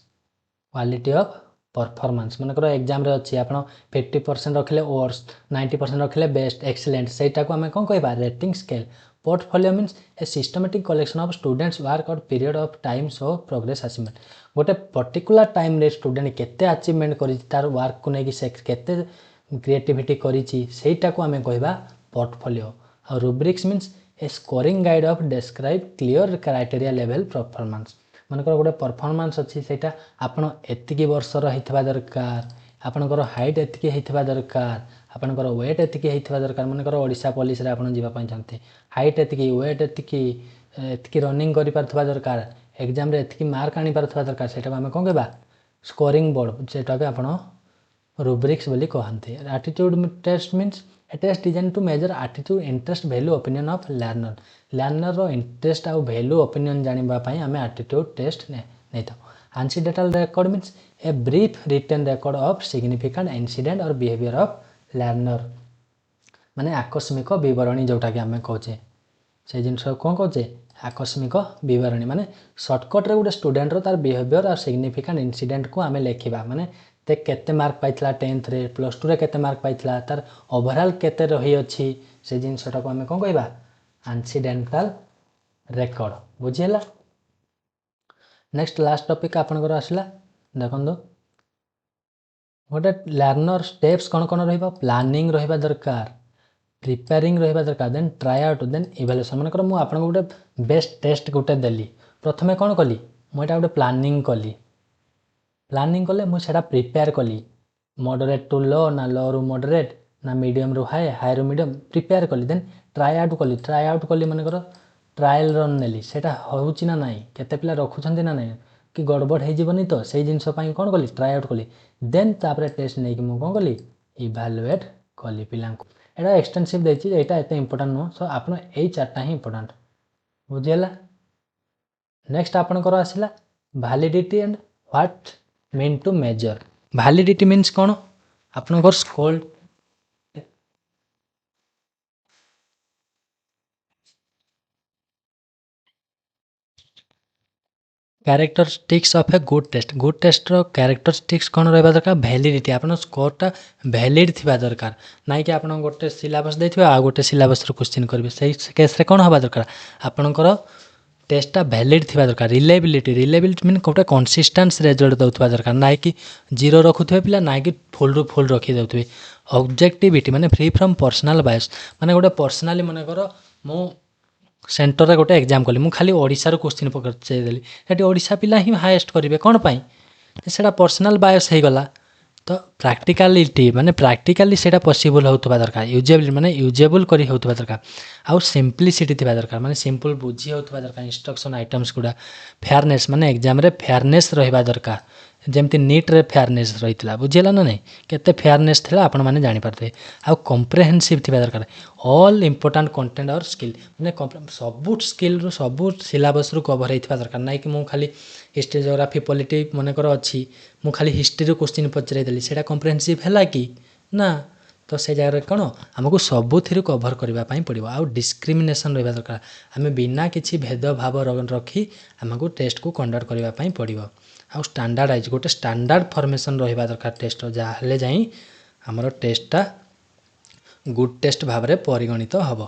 मनकर एग्जाम रे अछि आपण 50% रखले वर्स्ट 90% रखले बेस्ट एक्सीलेंट सेटा को आम कौन कहवा rating scale portfolio means a systematic collection of students work over period of time so progress achievement गोटे पर्टिकुलर टाइम रे स्टूडेंट केते अचीवमेंट करी तार वर्क को नेकी से केते क्रिएटिविटी करी सेटा को आम कहवा पोर्टफोलियो और rubrics means a scoring guide of describe clear criteria level performance मनकर गोटे परफॉर्मेंस अच्छी सेटा आपण एतिकी वर्षर होइथबा दरकार आपनकर हाइट एतिकी होइथबा दरकार आपनकर वेट एतिकी होइथबा दरकार मनकर ओडिशा पुलिस रे आपण जीवा पई चाहते हाइट एतिकी वेट एतिकी रनिंग करि पारथबा दरकार एग्जाम रे एतिकी मार्क आनी पारथबा दरकार सेटा हम कोन कहबा स्कोरिंग बोर्ड सेटा के आपण रुब्रिक्स बोली कहते attitude test means a test design to measure attitude interest value opinion of learner रो इंटरेस्ट आउ वैल्यू ओपिनियन जानिबा पई आमे एटीट्यूड टेस्ट नै था anecdotal record means a brief written record of significant incident और बिहेवियर ऑफ लर्नर माने आकस्मिक विवरणी जोटा कि आमे कहचे से जिनस कोन कहचे आकस्मिक विवरणी माने शॉर्टकट रे गोटे स्टूडेंट रो तार बिहेवियर और सिग्निफिकेंट इंसिडेंट को आमे लेखिबा माने ते केते मार्क पाइथला 10th रे +2 रे केते मार्क पाइथला तार ओवरऑल केते रही अछि से जिनसटा को आमे कोन कहबा एनसीडेंटल रिकॉर्ड बुझियला नेक्स्ट लास्ट टॉपिक आपनकर आसला देखंदो गोटे लर्नर स्टेप्स कौन कौन रहिबा प्लानिंग रहिबा दरकार प्रिपेयरिंग रहिबा दरकार then try out then evaluation मनकर मु आपन गोटे बेस्ट टेस्ट गोटे देली प्रथमे कौन कली मु एटा गोटे प्लानिंग कले मु सेटा प्रिपेयर कली मॉडरेट टू लो ना लो रु मॉडरेट ना मीडियम रु हाई रु मीडियम प्रिपेयर कली देन ट्राई आउट कली मनकर ट्रायल रन नेली सेटा होउची ना नाही केते पिला रखुछंती ना नाही कि गड़बड़ हो जीवनी तो से जिनस कौन कली ट्राई आउट कली देन तापर टेस्ट नहीं कि कौन कली इवैल्यूएट कली पिला एटा एक्सटेंसिव देछि एटा एते इंपोर्टेंट नो सो आपन एई चारटा ही इंपोर्टेंट बुझियला नेक्स्ट आपनकर आसिला validity and what mean to measure validity means कौन आपनकर score characteristics of a good test रो कैरेक्टरिस्टिक्स कौन रहा दरकार वैलिडिटी आपन स्कोरटा वैलिड थिबा दरकार नाइ कि आपन गोटे सिलेबस देथिबा आ गोटे सिलेबस रो क्वेश्चन करबे सही केस रे कौन हबा दरकार आपनकर टेस्टा वैलिड थिबा दरकार रिलेबिलिटी मीन गोटे कंसिस्टेंस रिजल्ट दउथबा दरकार नाइ कि जीरो रखुथबे पिला नाइ कि फुल रु फुल रखि दउथबे ऑब्जेक्टिविटी माने फ्री फ्रॉम पर्सनल बायस माने गोटे पर्सनली माने कर मु सेंटर रे गोटे एग्जाम कली मु खाली ओडिसा रो क्वेश्चन पकड़े देली सेठी ओडिसा पिला ही हाईएस्ट करिवे कोन पई सेटा पर्सनल बायस हे गला तो प्रैक्टिकलिटी माने प्रैक्टिकली सेटा पॉसिबल होतबा दरकार यूजेबल माने यूजेबल करी होतबा दरकार आउ सिंपलिसिटी थिबा दरकार माने सिंपल बुझी होतबा दरकार इंस्ट्रक्शन आइटम्स गुडा फेयरनेस माने एग्जाम रे फेयरनेस रहिबा दरकार ଯେମିତି ନିଟ୍ରେ ଫେୟାରନେସ୍ ରହିଥିଲା, ବୁଝିହେଲା ନା ନାହିଁ, କେତେ ଫେୟାରନେସ୍ ଥିଲା ଆପଣମାନେ ଜାଣିପାରୁଥିବେ। ଆଉ କମ୍ପ୍ରେହେନ୍ସିଭ୍ ଥିବା ଦରକାର, ଅଲ୍ ଇମ୍ପୋର୍ଟାଣ୍ଟ କଣ୍ଟେଣ୍ଟ ଅର୍ ସ୍କିଲ୍, ମାନେ ସବୁ ସ୍କିଲ୍ରୁ ସବୁ ସିଲାବସ୍ରୁ କଭର୍ ହେଇଥିବା ଦରକାର, ନାହିଁ କି ମୁଁ ଖାଲି ହିଷ୍ଟ୍ରି ଜୋଗ୍ରାଫି ପଲିଟି ମନେକର ଅଛି, ମୁଁ ଖାଲି ହିଷ୍ଟ୍ରିରୁ କୋଶ୍ଚିନ୍ ପଚାରି ଦେଲି, ସେଇଟା କମ୍ପ୍ରେହେନ୍ସିଭ୍ ହେଲା କି ନା। ତ ସେ ଜାଗାରେ କ'ଣ ଆମକୁ ସବୁଥିରୁ କଭର୍ କରିବା ପାଇଁ ପଡ଼ିବ। ଆଉ ଡିସ୍କ୍ରିମିନେସନ୍ ରହିବା ଦରକାର, ଆମେ ବିନା କିଛି ଭେଦଭାବ ରଖି ଆମକୁ ଟେଷ୍ଟକୁ କଣ୍ଡକ୍ଟ କରିବା ପାଇଁ ପଡ଼ିବ। ଆଉ ଷ୍ଟାଣ୍ଡାର୍ଡ଼ାଇଜ୍, ଗୋଟେ ଷ୍ଟାଣ୍ଡାର୍ଡ଼ ଫର୍ମେସନ୍ ରହିବା ଦରକାର ଟେଷ୍ଟର, ଯାହାହେଲେ ଯାଇ ଆମର ଟେଷ୍ଟଟା ଗୁଡ୍ ଟେଷ୍ଟ ଭାବରେ ପରିଗଣିତ ହେବ।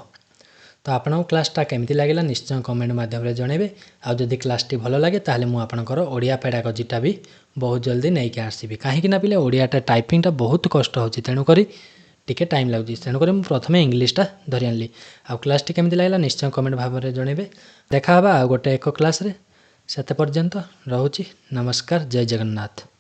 ତ ଆପଣଙ୍କ କ୍ଲାସ୍ଟା କେମିତି ଲାଗିଲା ନିଶ୍ଚୟ କମେଣ୍ଟ ମାଧ୍ୟମରେ ଜଣାଇବେ। ଆଉ ଯଦି କ୍ଲାସ୍ଟି ଭଲ ଲାଗେ ତାହେଲେ ମୁଁ ଆପଣଙ୍କର ଓଡ଼ିଆ ପେଡାଗୋଜିଟା ବି ବହୁତ ଜଲ୍ଦି ନେଇକି ଆସିବି। କାହିଁକି ନା ପିଲେ ଓଡ଼ିଆଟା ଟାଇପିଂଟା ବହୁତ କଷ୍ଟ ହେଉଛି, ତେଣୁକରି ଟିକେ ଟାଇମ୍ ଲାଗୁଛି, ତେଣୁକରି ମୁଁ ପ୍ରଥମେ ଇଂଲିଶଟା ଧରି ଆଣିଲି। ଆଉ କ୍ଲାସ୍ଟି କେମିତି ଲାଗିଲା ନିଶ୍ଚୟ କମେଣ୍ଟ ଭାବରେ ଜଣାଇବେ। ଦେଖା ହେବା ଆଉ ଗୋଟେ ଏକ କ୍ଲାସ୍ରେ। ସେତେ ପର୍ଯ୍ୟନ୍ତ ରହୁଛି, ନମସ୍କାର, ଜୟ ଜଗନ୍ନାଥ।